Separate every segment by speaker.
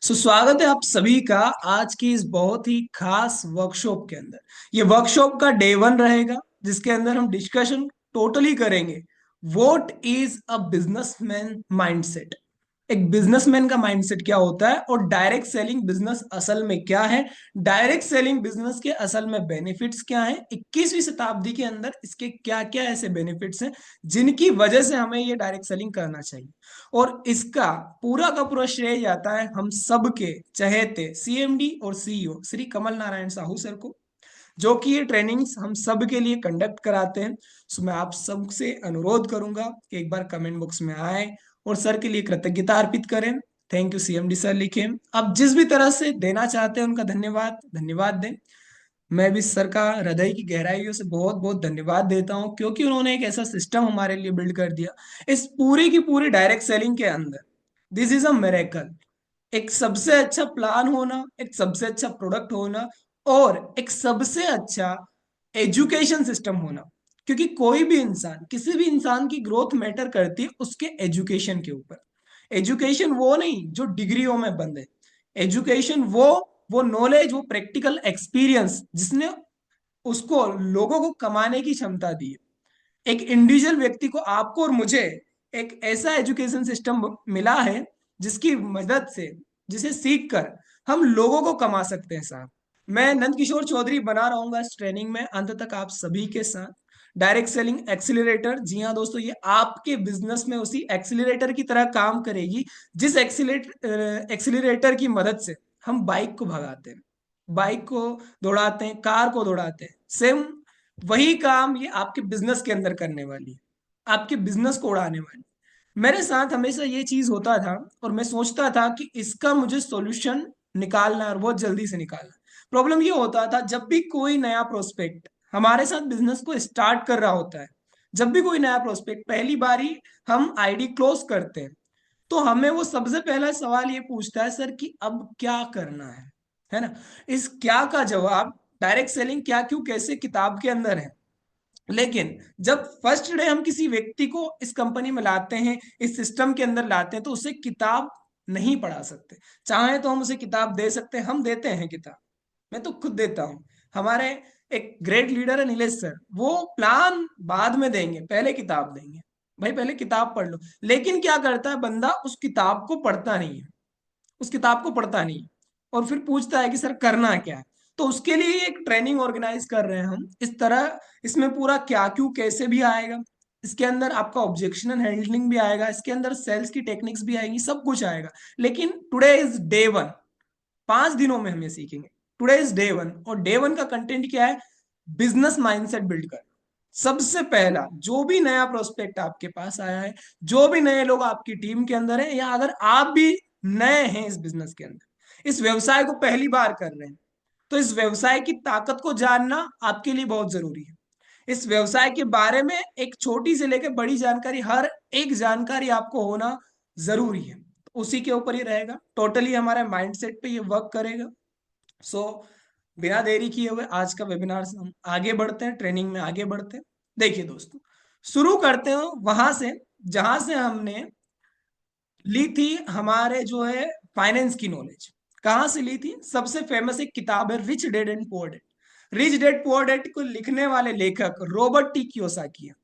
Speaker 1: स्वागत है आप सभी का आज की इस बहुत ही खास वर्कशॉप के अंदर। ये वर्कशॉप का डे 1 रहेगा जिसके अंदर हम डिस्कशन टोटली करेंगे। What is a businessman mindset. एक बिजनेसमैन का माइंडसेट क्या होता है और डायरेक्ट सेलिंग बिजनेस असल में क्या है। डायरेक्ट सेलिंग बिजनेस के असल में बेनिफिट्स क्या हैं, 21वीं शताब्दी के अंदर इसके क्या क्या ऐसे बेनिफिट्स हैं जिनकी वजह से हमें ये डायरेक्ट सेलिंग करना चाहिए। और इसका पूरा का पूरा श्रेय जाता है हम सबके चहेते सीएमडी और सीईओ श्री कमल नारायण साहू सर को, जो कि ये ट्रेनिंग्स हम सब के लिए कंडक्ट कराते हैं। सो मैं आप सबसे अनुरोध करूंगा कि एक बार कमेंट बॉक्स में आए और सर के लिए कृतज्ञता अर्पित करें। थैंक यू सीएमडी सर लिखें। आप जिस भी तरह से देना चाहते हैं उनका धन्यवाद धन्यवाद दें। मैं भी सर का हृदय की गहराइयों से बहुत बहुत धन्यवाद देता हूं क्योंकि उन्होंने एक ऐसा सिस्टम हमारे लिए बिल्ड कर दिया इस पूरी की पूरी डायरेक्ट सेलिंग के अंदर। This is a miracle. एक सबसे अच्छा प्लान होना, एक सबसे अच्छा प्रोडक्ट होना और एक सबसे अच्छा एजुकेशन सिस्टम होना। क्योंकि कोई भी इंसान, किसी भी इंसान की ग्रोथ मैटर करती है उसके एजुकेशन के ऊपर। एजुकेशन वो नहीं जो डिग्रियों में बंद है। एजुकेशन वो नॉलेज, वो प्रैक्टिकल एक्सपीरियंस जिसने उसको लोगों को कमाने की क्षमता दी है। एक इंडिविजुअल व्यक्ति को, आपको और मुझे, एक ऐसा एजुकेशन सिस्टम मिला है जिसकी मदद से, जिसे सीख कर हम लोगों को कमा सकते हैं साहब। मैं नंद किशोर चौधरी बना रहूंगा इस ट्रेनिंग में अंत तक आप सभी के साथ। डायरेक्ट सेलिंग एक्सीलरेटर, जी हाँ दोस्तों, ये आपके बिजनेस में उसी एक्सीलरेटर की तरह काम करेगी जिस एक्सीलरेटर की मदद से हम बाइक को भगाते हैं, बाइक को दौड़ाते हैं, कार को दौड़ाते हैं। सेम वही काम ये आपके बिजनेस के अंदर करने वाली है, आपके बिजनेस को उड़ाने वाली। मेरे साथ हमेशा ये चीज होता था और मैं सोचता था कि इसका मुझे सॉल्यूशन निकालना है और बहुत जल्दी से निकालना। प्रॉब्लम ये होता था जब भी कोई नया प्रोस्पेक्ट हमारे साथ बिजनेस को स्टार्ट कर रहा होता है, जब भी कोई नया प्रोस्पेक्ट पहली बारी हम आईडी क्लोज करते हैं, तो हमें वो सबसे पहला सवाल ये पूछता है, सर कि अब क्या करना है ना। इस क्या का जवाब डायरेक्ट सेलिंग क्या क्यों कैसे किताब के अंदर है। लेकिन जब फर्स्ट डे हम किसी व्यक्ति को इस कंपनी में लाते हैं, इस सिस्टम के अंदर लाते हैं, तो उसे किताब नहीं पढ़ा सकते। चाहे तो हम उसे किताब दे सकते हैं, हम देते हैं किताब, मैं तो खुद देता हूँ। हमारे एक ग्रेट लीडर है नीलेश सर, वो प्लान बाद में देंगे, पहले किताब देंगे। भाई पहले किताब पढ़ लो। लेकिन क्या करता है बंदा, उस किताब को पढ़ता नहीं है, उस किताब को पढ़ता नहीं है और फिर पूछता है कि सर करना क्या है। तो उसके लिए एक ट्रेनिंग ऑर्गेनाइज कर रहे हैं हम इस तरह। इसमें पूरा क्या क्यों कैसे भी आएगा, इसके अंदर आपका ऑब्जेक्शन हैंडलिंग भी आएगा, इसके अंदर सेल्स की टेक्निक्स भी आएंगी, सब कुछ आएगा। लेकिन टुडे इज डे 1, 5 दिनों में हम ये सीखेंगे। टुडे इज डे 1 और डे 1 का कंटेंट क्या है, बिजनेस माइंडसेट बिल्ड करना। सबसे पहला, जो भी नया प्रोस्पेक्ट आपके पास आया है, जो भी नए लोग आपकी टीम के अंदर है, या अगर आप भी नए हैं इस बिजनेस के अंदर, इस व्यवसाय को पहली बार कर रहे हैं, तो इस व्यवसाय की ताकत को जानना आपके लिए बहुत जरूरी है। इस व्यवसाय के बारे में एक छोटी से लेकर बड़ी जानकारी, हर एक जानकारी आपको होना जरूरी है। तो उसी के ऊपर ही रहेगा, टोटली हमारे माइंडसेट पे ये वर्क करेगा। सो बिना देरी किए हुए आज का वेबिनार से हम आगे बढ़ते हैं, ट्रेनिंग में आगे बढ़ते हैं। देखिए दोस्तों, शुरू करते हैं वहां से जहां से हमने ली थी हमारे जो है फाइनेंस की नॉलेज। कहाँ से ली थी, सबसे फेमस एक किताब है rich dad and poor dad. Rich dad poor dad को लिखने वाले लेखक रॉबर्ट टी कियोसाकी है।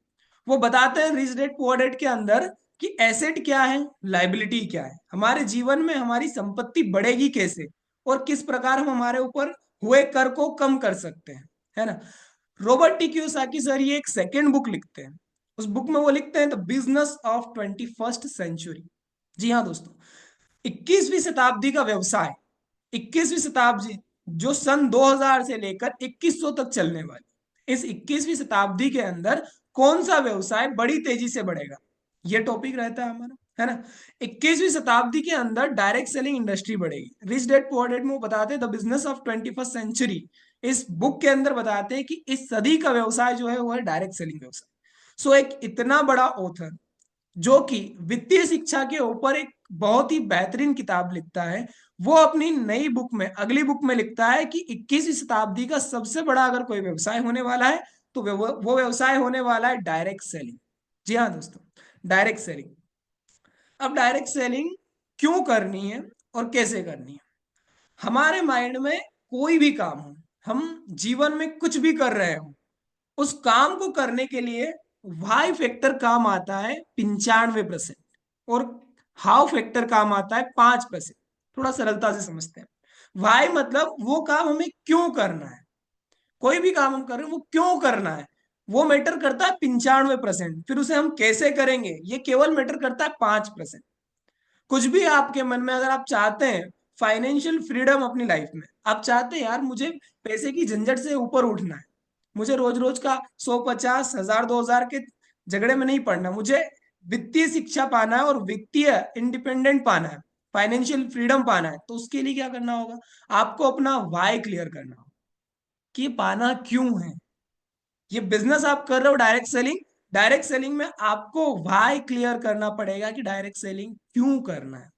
Speaker 1: वो बताते हैं रिच डैड पुअर डैड के अंदर कि एसेट क्या है, लाइबिलिटी क्या है, हमारे जीवन में हमारी संपत्ति बढ़ेगी कैसे और किस प्रकार हम हमारे ऊपर हुए कर को कम कर सकते हैं, है ना। रॉबर्ट टी कियोसाकी सर ये एक सेकेंड बुक लिखते हैं। उस बुक में वो लिखते हैं the business of 21st century. जी हाँ दोस्तों, 21वीं शताब्दी का व्यवसाय, 21वीं शताब्दी जो सन 2000 से लेकर 2100 तक चलने वाली, इस 21वीं शताब्दी के अंदर कौन सा व्यवसाय बड़ी तेजी से बढ़ेगा, ये टॉपिक रहता है हमारा, है ना। 21वीं शताब्दी के अंदर डायरेक्ट सेलिंग इंडस्ट्री बढ़ेगी। रिच डैड पुअर डैड में वो बताते हैं the business of 21st century. इस बुक के अंदर बताते हैं कि इस सदी का व्यवसाय जो है वो है डायरेक्ट सेलिंग व्यवसाय। सो एक इतना बड़ा ऑथर जो कि वित्तीय शिक्षा के ऊपर एक बहुत ही बेहतरीन किताब लिखता है, वो अपनी नई बुक में, अगली बुक में लिखता है कि 21वीं शताब्दी का सबसे बड़ा अगर कोई व्यवसाय होने वाला है तो वो व्यवसाय होने वाला है डायरेक्ट सेलिंग। जी हाँ दोस्तों, डायरेक्ट सेलिंग। अब डायरेक्ट सेलिंग क्यों करनी है, और कैसे करनी है। हमारे माइंड में कोई भी काम हो, हम जीवन में कुछ भी कर रहे हो, उस काम को करने के लिए वाई फैक्टर काम आता है 95%, और हाउ फैक्टर काम आता है 5%। थोड़ा सरलता से समझते हैं। वाई मतलब वो काम हमें क्यों करना है, कोई भी काम हम कर रहे हैं वो क्यों करना है, वो मैटर करता है 95%। फिर उसे हम कैसे करेंगे ये केवल मैटर करता है 5%। कुछ भी आपके मन में अगर आप चाहते हैं फाइनेंशियल फ्रीडम अपनी लाइफ में, आप चाहते हैं यार मुझे पैसे की झंझट से ऊपर उठना है, मुझे रोज रोज का 100, 50, 1000, 2000 के झगड़े में नहीं पड़ना, मुझे वित्तीय शिक्षा पाना है और वित्तीय इंडिपेंडेंट पाना है, फाइनेंशियल फ्रीडम पाना है, तो उसके लिए क्या करना होगा, आपको अपना वाई क्लियर करना होगा कि ये पाना क्यों है। ये बिजनेस आप कर रहे हो डायरेक्ट सेलिंग, डायरेक्ट सेलिंग में आपको वाई क्लियर करना पड़ेगा कि डायरेक्ट सेलिंग क्यों करना है,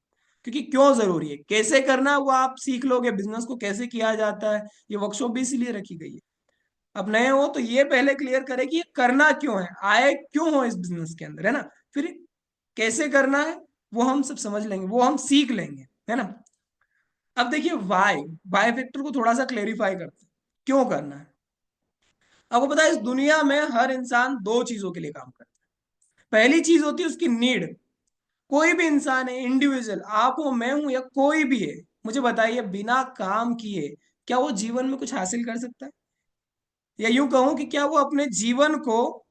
Speaker 1: क्योंकि क्यों जरूरी है, कैसे करना है वो आप सीख लोगे, बिजनेस को कैसे किया जाता है, ये वर्कशॉप भी इसीलिए रखी गई है। अब नए हो तो ये पहले क्लियर करें कि ये करना क्यों है, आए क्यों हो इस बिजनेस के अंदर, है ना। फिर कैसे करना है वो हम सब समझ लेंगे, वो हम सीख लेंगे, है ना। अब देखिए वाई, वाई फैक्टर को थोड़ा सा क्लेरिफाई करते हैं, क्यों करना है। आपको पता है इस दुनिया में हर इंसान दो चीजों के लिए काम करता है। पहली चीज होती है उसकी नीड। कोई भी इंसान है, इंडिविजुअल, आप हो, मैं हूं, या कोई भी है, मुझे बताइए बिना काम किए क्या वो जीवन में कुछ हासिल कर सकता है, या यूं कहूं कि क्या वो अपने जीवन को,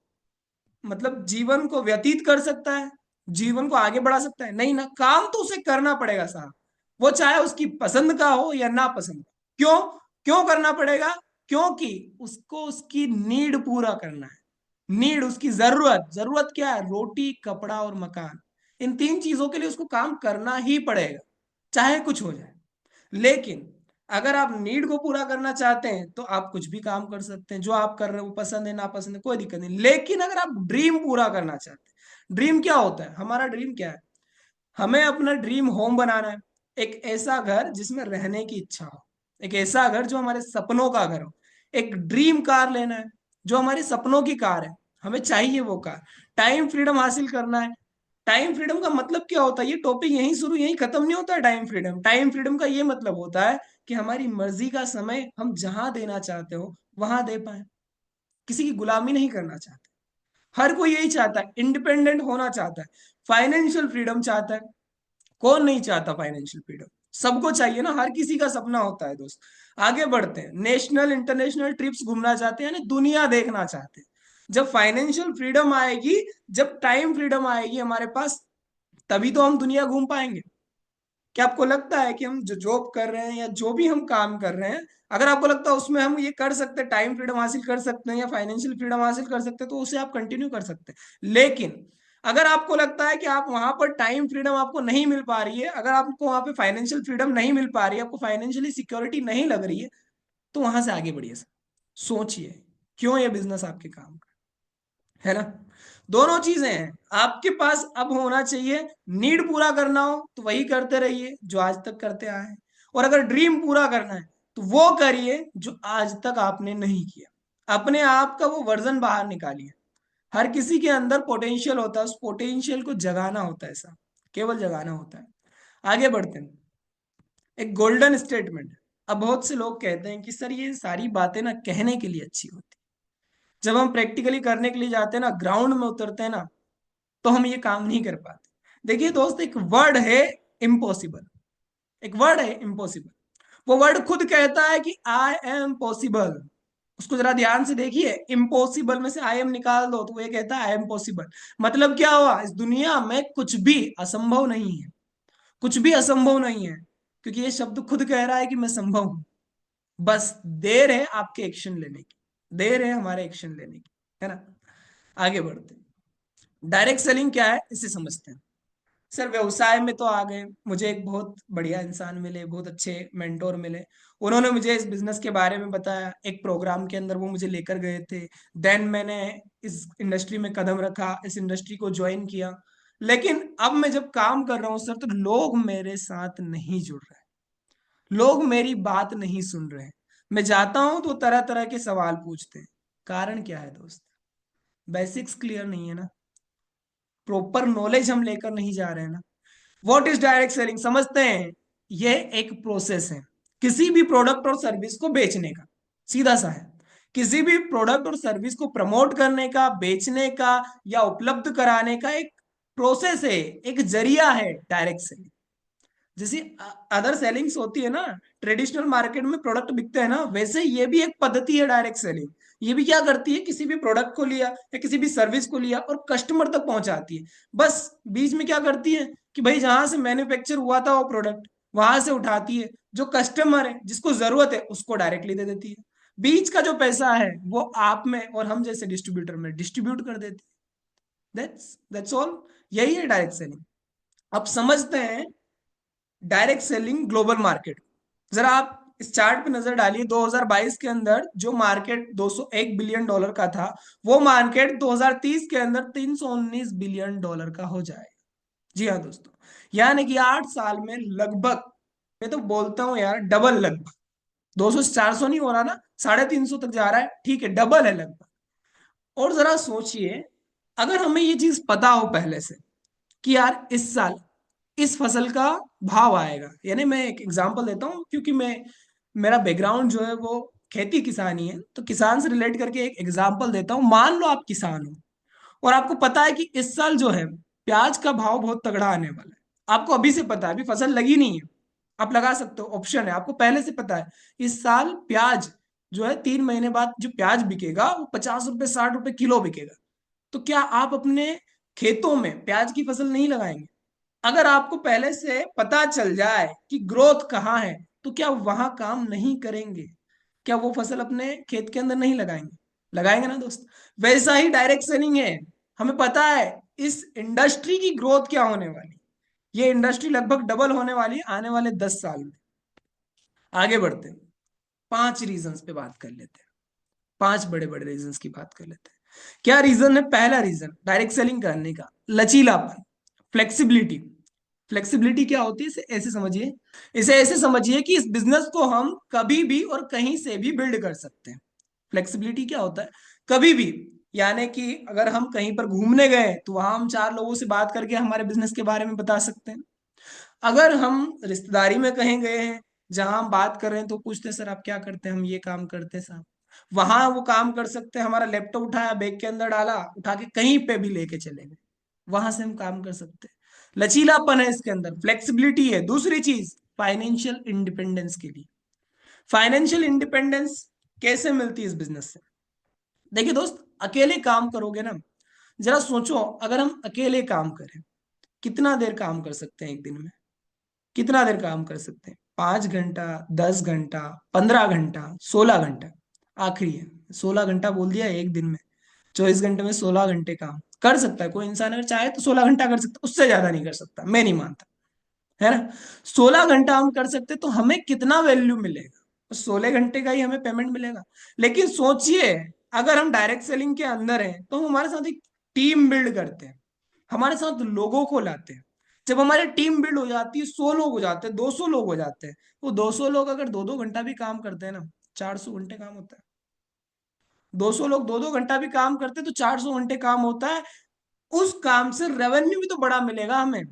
Speaker 1: मतलब जीवन को व्यतीत कर सकता है, जीवन को आगे बढ़ा सकता है, नहीं ना, काम तो उसे करना पड़ेगा साहब, वो चाहे उसकी पसंद का हो या ना पसंद। क्यों, क्यों करना पड़ेगा, क्योंकि उसको उसकी नीड पूरा करना है। नीड, उसकी जरूरत, जरूरत क्या है, रोटी कपड़ा और मकान, इन तीन चीजों के लिए उसको काम करना ही पड़ेगा, चाहे कुछ हो जाए। लेकिन अगर आप नीड को पूरा करना चाहते हैं तो आप कुछ भी काम कर सकते हैं, जो आप कर रहे हो वो पसंद है ना पसंद है कोई दिक्कत नहीं। लेकिन अगर आप ड्रीम पूरा करना चाहते हैं, ड्रीम क्या होता है, हमारा ड्रीम क्या है, हमें अपना ड्रीम होम बनाना है, एक ऐसा घर जिसमें रहने की इच्छा हो, एक ऐसा घर जो हमारे सपनों का घर हो, एक ड्रीम कार लेना है जो हमारे सपनों की कार है, हमें चाहिए वो कार। टाइम फ्रीडम हासिल करना है। टाइम फ्रीडम का मतलब क्या होता है, ये टॉपिक यहीं शुरू यहीं खत्म नहीं होता है। टाइम फ्रीडम, टाइम फ्रीडम का ये मतलब होता है कि हमारी मर्जी का समय हम जहां देना चाहते हो वहां दे पाए, किसी की गुलामी नहीं करना चाहते। हर कोई यही चाहता है, इंडिपेंडेंट होना चाहता है, फाइनेंशियल फ्रीडम चाहता है। कौन नहीं चाहता फाइनेंशियल फ्रीडम, सबको चाहिए ना, हर किसी का सपना होता है दोस्त। आगे बढ़ते हैं, नेशनल इंटरनेशनल ट्रिप्स घूमना चाहते हैं, यानी दुनिया देखना चाहते हैं। जब फाइनेंशियल फ्रीडम आएगी, जब टाइम फ्रीडम आएगी हमारे पास, तभी तो हम दुनिया घूम पाएंगे। क्या आपको लगता है कि हम जो जॉब कर रहे हैं या जो भी हम काम कर रहे हैं, अगर आपको लगता है उसमें हम ये कर सकते हैं, टाइम फ्रीडम हासिल कर सकते हैं या फाइनेंशियल फ्रीडम हासिल कर सकते हैं, तो उसे आप कंटिन्यू कर सकते हैं। लेकिन अगर आपको लगता है कि आप वहां पर टाइम फ्रीडम आपको नहीं मिल पा रही है, अगर आपको वहां पे फाइनेंशियल फ्रीडम नहीं मिल पा रही है, आपको फाइनेंशियली सिक्योरिटी नहीं लग रही है, तो वहां से आगे बढ़िए सर। सोचिए क्यों ये बिजनेस आपके काम का है ना। दोनों चीजें हैं आपके पास, अब होना चाहिए, नीड पूरा करना हो तो वही करते रहिए जो आज तक करते आए हैं, और अगर ड्रीम पूरा करना है तो वो करिए जो आज तक आपने नहीं किया, अपने आप का वो वर्जन बाहर निकालिए। हर किसी के अंदर पोटेंशियल होता है, उस पोटेंशियल को जगाना होता है, ऐसा केवल जगाना होता है। आगे बढ़ते हैं, एक गोल्डन स्टेटमेंट। अब बहुत से लोग कहते हैं कि सर ये सारी बातें ना कहने के लिए अच्छी होती, जब हम प्रैक्टिकली करने के लिए जाते हैं ना, ग्राउंड में उतरते हैं ना, तो हम ये काम नहीं कर पाते। देखिए दोस्त, एक वर्ड है इम्पॉसिबल, एक वर्ड है इम्पॉसिबल, वो वर्ड खुद कहता है कि आई एम पॉसिबल। उसको जरा ध्यान से देखिए, इम्पॉसिबल में से आई एम निकाल दो तो वो ये कहता है आई एम पॉसिबल। मतलब क्या हुआ, इस दुनिया में कुछ भी असंभव नहीं है, कुछ भी असंभव नहीं है, क्योंकि ये शब्द खुद कह रहा है कि मैं संभव हूं। बस देर है आपके एक्शन लेने की, देर है हमारे एक्शन लेने की, है ना। आगे बढ़ते हैं, डायरेक्ट सेलिंग क्या है इसे समझते हैं। सर व्यवसाय में तो आ गए, मुझे एक बहुत बढ़िया इंसान मिले, बहुत अच्छे मेंटोर मिले, उन्होंने मुझे इस बिजनेस के बारे में बताया, एक प्रोग्राम के अंदर वो मुझे लेकर गए थे। देन मैंने इस इंडस्ट्री में कदम रखा, इस इंडस्ट्री को ज्वाइन किया। लेकिन अब मैं जब काम कर रहा हूँ सर, तो लोग मेरे साथ नहीं जुड़ रहे, लोग मेरी बात नहीं सुन रहे हैं। मैं जाता हूं तो तरह तरह के सवाल पूछते हैं। कारण क्या है दोस्त, बेसिक्स क्लियर नहीं है ना, प्रॉपर नॉलेज हम लेकर नहीं जा रहे हैं ना। व्हाट इज डायरेक्ट सेलिंग समझते हैं, ये एक प्रोसेस है किसी भी प्रोडक्ट और सर्विस को बेचने का, सीधा सा है। किसी भी प्रोडक्ट और सर्विस को प्रमोट करने का, बेचने का या उपलब्ध कराने का एक प्रोसेस है, एक जरिया है डायरेक्ट सेलिंग। जैसे अदर सेलिंग्स होती है ना, ट्रेडिशनल मार्केट में प्रोडक्ट बिकते हैं ना, वैसे ये भी एक पद्धति है डायरेक्ट सेलिंग। ये भी क्या करती है, किसी भी प्रोडक्ट को लिया या किसी भी सर्विस को लिया और कस्टमर तक पहुंचाती है। बस बीच में क्या करती है कि भाई जहां से मैन्युफैक्चर हुआ था वो प्रोडक्ट, वहां से उठाती है, जो कस्टमर है जिसको जरूरत है उसको डायरेक्टली दे देती है। बीच का जो पैसा है वो आप में और हम जैसे डिस्ट्रीब्यूटर में डिस्ट्रीब्यूट कर देती है। That's all. यही है डायरेक्ट सेलिंग। अब समझते हैं डायरेक्ट सेलिंग ग्लोबल मार्केट। जरा आप इस चार्ट पे नजर डालिए, 2022 के अंदर जो मार्केट 201 बिलियन डॉलर का था, वो मार्केट 2030 के अंदर 319 बिलियन डॉलर का हो जाएगा। जी हाँ दोस्तों, यानी कि 8 साल में लगभग, मैं तो बोलता हूँ यार डबल, लगभग 200 से 400 नहीं हो रहा ना, 350 तक जा रहा है, ठीक है, डबल है लगभग। और जरा सोचिए, अगर हमें ये चीज पता हो पहले से कि यार इस साल इस फसल का भाव आएगा, यानी मैं एक एग्जांपल देता हूँ क्योंकि मैं, मेरा बैकग्राउंड जो है वो खेती किसानी है, तो किसान से रिलेट करके एक एग्जांपल देता हूँ। मान लो आप किसान हो और आपको पता है कि इस साल जो है प्याज का भाव बहुत तगड़ा आने वाला है। आपको अभी से पता है, अभी फसल लगी नहीं है, आप लगा सकते हो, ऑप्शन है, आपको पहले से पता है इस साल प्याज जो है 3 महीने बाद जो प्याज बिकेगा वो 50 रुपए 60 रुपए किलो बिकेगा। तो क्या आप अपने खेतों में प्याज की फसल नहीं लगाएंगे? अगर आपको पहले से पता चल जाए कि ग्रोथ कहाँ है, तो क्या वहां काम नहीं करेंगे? क्या वो फसल अपने खेत के अंदर नहीं लगाएंगे? लगाएंगे ना दोस्त। वैसा ही डायरेक्ट सेलिंग है। हमें पता है इस इंडस्ट्री की ग्रोथ क्या होने वाली, ये इंडस्ट्री लगभग डबल होने वाली है आने वाले 10 साल में। आगे बढ़ते हैं, 5 रीजंस पे बात कर लेते हैं। 5 बड़े बड़े रीजंस की बात कर लेते हैं। क्या रीजन है? पहला रीजन डायरेक्ट सेलिंग करने का, लचीलापन, फ्लेक्सिबिलिटी। फ्लेक्सिबिलिटी क्या होती है, इसे ऐसे समझिए, इसे ऐसे समझिए कि इस बिजनेस को हम कभी भी और कहीं से भी बिल्ड कर सकते हैं। फ्लेक्सिबिलिटी क्या होता है? कभी भी, यानी कि अगर हम कहीं पर घूमने गए तो वहां हम 4 लोगों से बात करके हमारे बिजनेस के बारे में बता सकते हैं। अगर हम रिश्तेदारी में कहीं गए हैं, जहां हम बात कर रहे हैं तो पूछते हैं सर आप क्या करते हैं, हम ये काम करते हैं साहब, वहां वो काम कर सकते हैं। हमारा लैपटॉप उठाया, बैग के अंदर डाला, उठा के कहीं पे भी लेके चले गए, वहां से हम काम कर सकते हैं। लचीलापन है इसके अंदर, फ्लेक्सिबिलिटी है। दूसरी चीज, फाइनेंशियल इंडिपेंडेंस के लिए। फाइनेंशियल इंडिपेंडेंस कैसे मिलती है इस बिजनेस से? देखिए दोस्त, अकेले काम करोगे ना, जरा सोचो, अगर हम अकेले काम करें, कितना देर काम कर सकते हैं एक दिन में? कितना देर काम कर सकते हैं? 5 घंटा, 10 घंटा, 15 घंटा, 16 घंटा, आखिरी है 16 घंटा बोल दिया एक दिन में। 24 घंटे में 16 घंटे काम कर सकता है कोई इंसान, अगर चाहे तो 16 घंटा कर सकता है, उससे ज्यादा नहीं कर सकता, मैं नहीं मानता, है ना। 16 घंटा हम कर सकते तो हमें कितना वैल्यू मिलेगा? 16 घंटे का ही हमें पेमेंट मिलेगा। लेकिन सोचिए, अगर हम डायरेक्ट सेलिंग के अंदर हैं तो हम हमारे साथ एक टीम बिल्ड करते हैं, हमारे साथ लोगों को लाते हैं। जब हमारी टीम बिल्ड हो जाती है, 100 लोग हो जाते हैं, 200 लोग हो जाते हैं, वो 200 लोग अगर 2-2 घंटा भी काम करते हैं ना, 400 घंटे काम होता है। 200 लोग 2-2 घंटा भी काम करते हैं तो 400 घंटे काम होता है। उस काम से रेवेन्यू भी तो बड़ा मिलेगा हमें।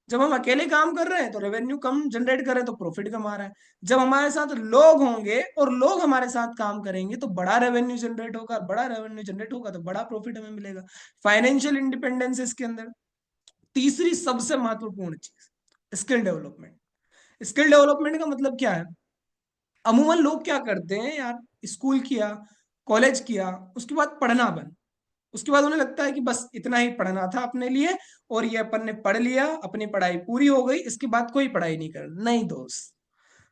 Speaker 1: जब हम अकेले काम कर रहे हैं तो रेवेन्यू कम जनरेट कर रहे हैं तो प्रॉफिट कम आ रहा है। जब हमारे साथ लोग होंगे और लोग हमारे साथ काम करेंगे तो बड़ा रेवेन्यू जनरेट होगा, बड़ा रेवेन्यू जनरेट होगा तो बड़ा प्रॉफिट हमें मिलेगा। फाइनेंशियल इंडिपेंडेंस इसके अंदर। तीसरी सबसे महत्वपूर्ण चीज, स्किल डेवलपमेंट। स्किल डेवलपमेंट का मतलब क्या है? अमूमन लोग क्या करते हैं यार, स्कूल किया, कॉलेज किया, उसके बाद पढ़ना बंद। उसके बाद उन्हें लगता है कि बस इतना ही पढ़ना था अपने लिए, और ये अपन ने पढ़ लिया, अपनी पढ़ाई पूरी हो गई, इसके बाद कोई पढ़ाई नहीं करना। नहीं दोस्त,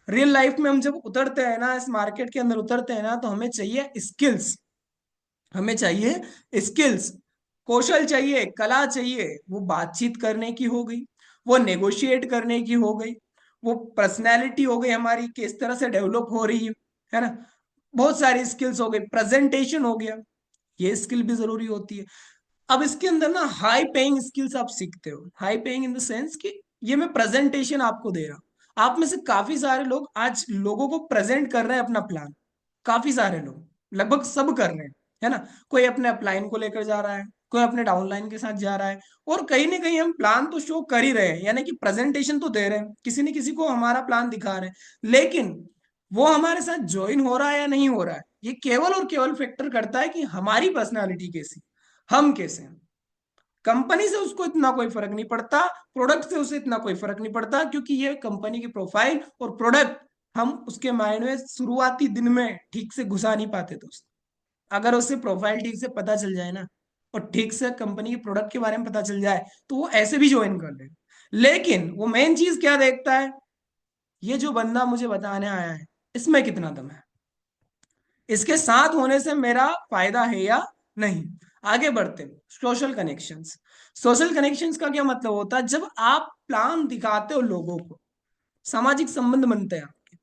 Speaker 1: रियल लाइफ में हम जब उतरते हैं ना, इस मार्केट के अंदर उतरते हैं ना, तो हमें चाहिए स्किल्स। हमें चाहिए स्किल्स, कौशल चाहिए, कला चाहिए। वो बातचीत करने की हो गई, वो नेगोशिएट करने की हो गई, वो पर्सनैलिटी हो गई हमारी कि इस तरह से डेवलप हो रही है ना। बहुत सारी स्किल्स हो गई, प्रेजेंटेशन हो गया, ये स्किल भी जरूरी होती है। अब इसके अंदर ना हाई पेइंग स्किल्स आप सीखते हो। High paying in the sense कि ये मैं प्रेजेंटेशन आपको दे रहा हूं, आप में से काफी सारे लोग आज लोगों को प्रेजेंट कर रहे हैं अपना प्लान। काफी सारे लोग, लगभग सब कर रहे हैं, है ना। कोई अपने अपलाइन को लेकर जा रहा है, कोई अपने डाउनलाइन के साथ जा रहा है, और कहीं ना कहीं हम प्लान तो शो कर ही रहे हैं, यानी कि प्रेजेंटेशन तो दे रहे हैं, किसी न किसी को हमारा प्लान दिखा रहे हैं, लेकिन वो हमारे साथ ज्वाइन हो रहा है या नहीं हो रहा है, ये केवल और केवल फैक्टर करता है कि हमारी पर्सनालिटी कैसी, हम कैसे हैं। कंपनी से उसको इतना कोई फर्क नहीं पड़ता, प्रोडक्ट से उसे इतना कोई फर्क नहीं पड़ता, क्योंकि ये कंपनी की प्रोफाइल और प्रोडक्ट हम उसके माइंड में शुरुआती दिन में ठीक से घुसा नहीं पाते दोस्त। अगर उसे प्रोफाइल ठीक से पता चल जाए ना, और ठीक से कंपनी के प्रोडक्ट के बारे में पता चल जाए, तो वो ऐसे भी ज्वाइन कर ले। लेकिन वो मेन चीज क्या देखता है, ये जो बंदा मुझे बताने आया है, इसमें कितना दम है, इसके साथ होने से मेरा फायदा है या नहीं। आगे बढ़ते हैं, सोशल कनेक्शंस। सोशल कनेक्शंस का क्या मतलब होता है, जब आप प्लान दिखाते हो लोगों को, सामाजिक संबंध बनते हैं आपके।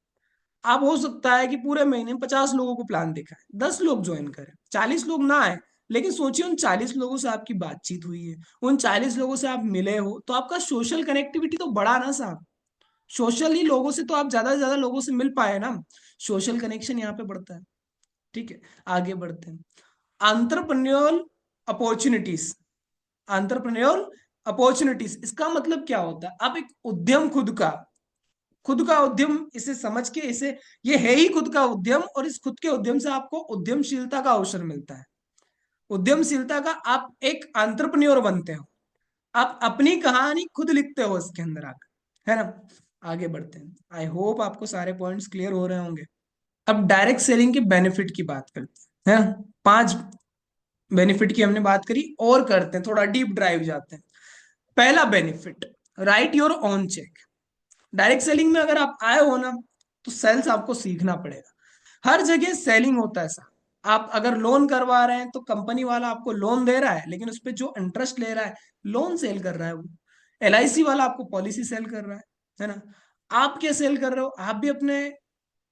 Speaker 1: आप हो सकता है कि पूरे महीने में 50 लोगों को प्लान दिखाए, 10 लोग ज्वाइन करें, 40 लोग ना आए, लेकिन सोचिए उन 40 लोगों से आपकी बातचीत हुई है, उन 40 लोगों से आप मिले हो, तो आपका सोशल कनेक्टिविटी तो बढ़ा ना साहब। सोशली लोगों से तो आप ज्यादा से ज्यादा लोगों से मिल पाए ना, सोशल कनेक्शन यहाँ पे बढ़ता है। ठीक है, आगे बढ़ते हैं। Entrepreneurial opportunities. एंटरप्रेन्योरल अपॉर्चुनिटीज, इसका मतलब क्या होता है, आप एक उद्यम, खुद का उद्यम, इसे समझ के, इसे, ये है ही खुद का उद्यम, और इस खुद के उद्यम से आपको उद्यमशीलता का अवसर मिलता है। उद्यमशीलता का, आप एक एंटरप्रेन्योर बनते हो, आप अपनी कहानी खुद लिखते हो इसके अंदर आकर, है ना। आगे बढ़ते हैं, आई होप आपको सारे पॉइंट्स क्लियर हो रहे होंगे। अब डायरेक्ट सेलिंग के बेनिफिट की बात करते हैं, है ना। 5 बेनिफिट की हमने बात करी, और करते हैं, थोड़ा डीप ड्राइव जाते हैं। पहला benefit, write your own cheque. Direct selling में अगर आप आए हो ना, तो सेल्स आपको सीखना पड़ेगा। हर जगह सेलिंग होता है सर। आप अगर लोन करवा रहे हैं, तो कंपनी वाला आपको लोन दे रहा है, लेकिन उस पर जो इंटरेस्ट ले रहा है, लोन सेल कर रहा है वो। एलआईसी वाला आपको पॉलिसी सेल कर रहा है ना। आप क्या सेल कर रहे हो, आप भी अपने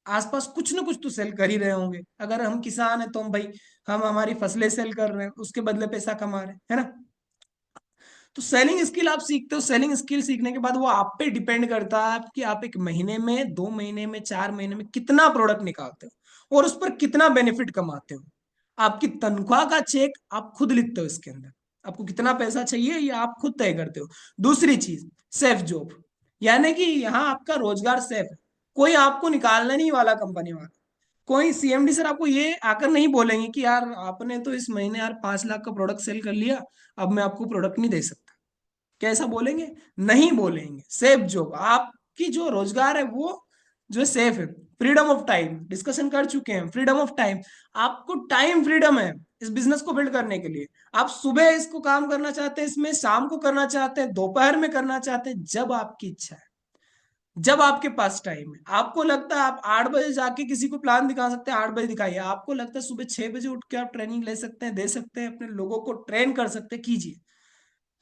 Speaker 1: आसपास कुछ ना कुछ तो सेल कर ही रहे होंगे। अगर हम किसान हैं, तो हम भाई, हम हमारी फसलें सेल कर रहे हैं, उसके बदले पैसा कमा रहे हैं, है ना। तो सेलिंग स्किल आप सीखते हो, सेलिंग स्किल सीखने के बाद वो आप पे डिपेंड करता है कि आप एक महीने में, 2 महीने में, 4 महीने में कितना प्रोडक्ट निकालते हो, और उस पर कितना बेनिफिट कमाते हो। आपकी तनख्वाह का चेक आप खुद लिखते हो इसके अंदर, आपको कितना पैसा चाहिए ये आप खुद तय करते हो। दूसरी चीज, सेफ जॉब, यानी कि यहाँ आपका रोजगार सेफ है, कोई आपको निकालने नहीं वाला कंपनी वाला। कोई सीएमडी सर आपको ये आकर नहीं बोलेंगे कि यार आपने तो इस महीने यार 5 लाख का प्रोडक्ट सेल कर लिया, अब मैं आपको प्रोडक्ट नहीं दे सकता। कैसा बोलेंगे, नहीं बोलेंगे। सेफ जॉब, आपकी जो रोजगार है वो जो सेफ है। फ्रीडम ऑफ टाइम, डिस्कशन कर चुके हैं, फ्रीडम ऑफ टाइम, आपको टाइम फ्रीडम है इस बिजनेस को बिल्ड करने के लिए। आप सुबह इसको काम करना चाहते हैं, इसमें शाम को करना चाहते हैं, दोपहर में करना चाहते हैं, जब आपकी इच्छा है, जब आपके पास टाइम है। आपको लगता है आप 8 बजे जाके किसी को प्लान दिखा सकते हैं, 8 बजे दिखाइए। आपको लगता है सुबह 6 बजे उठ के आप ट्रेनिंग ले सकते हैं, दे सकते हैं, अपने लोगों को ट्रेन कर सकते हैं, कीजिए।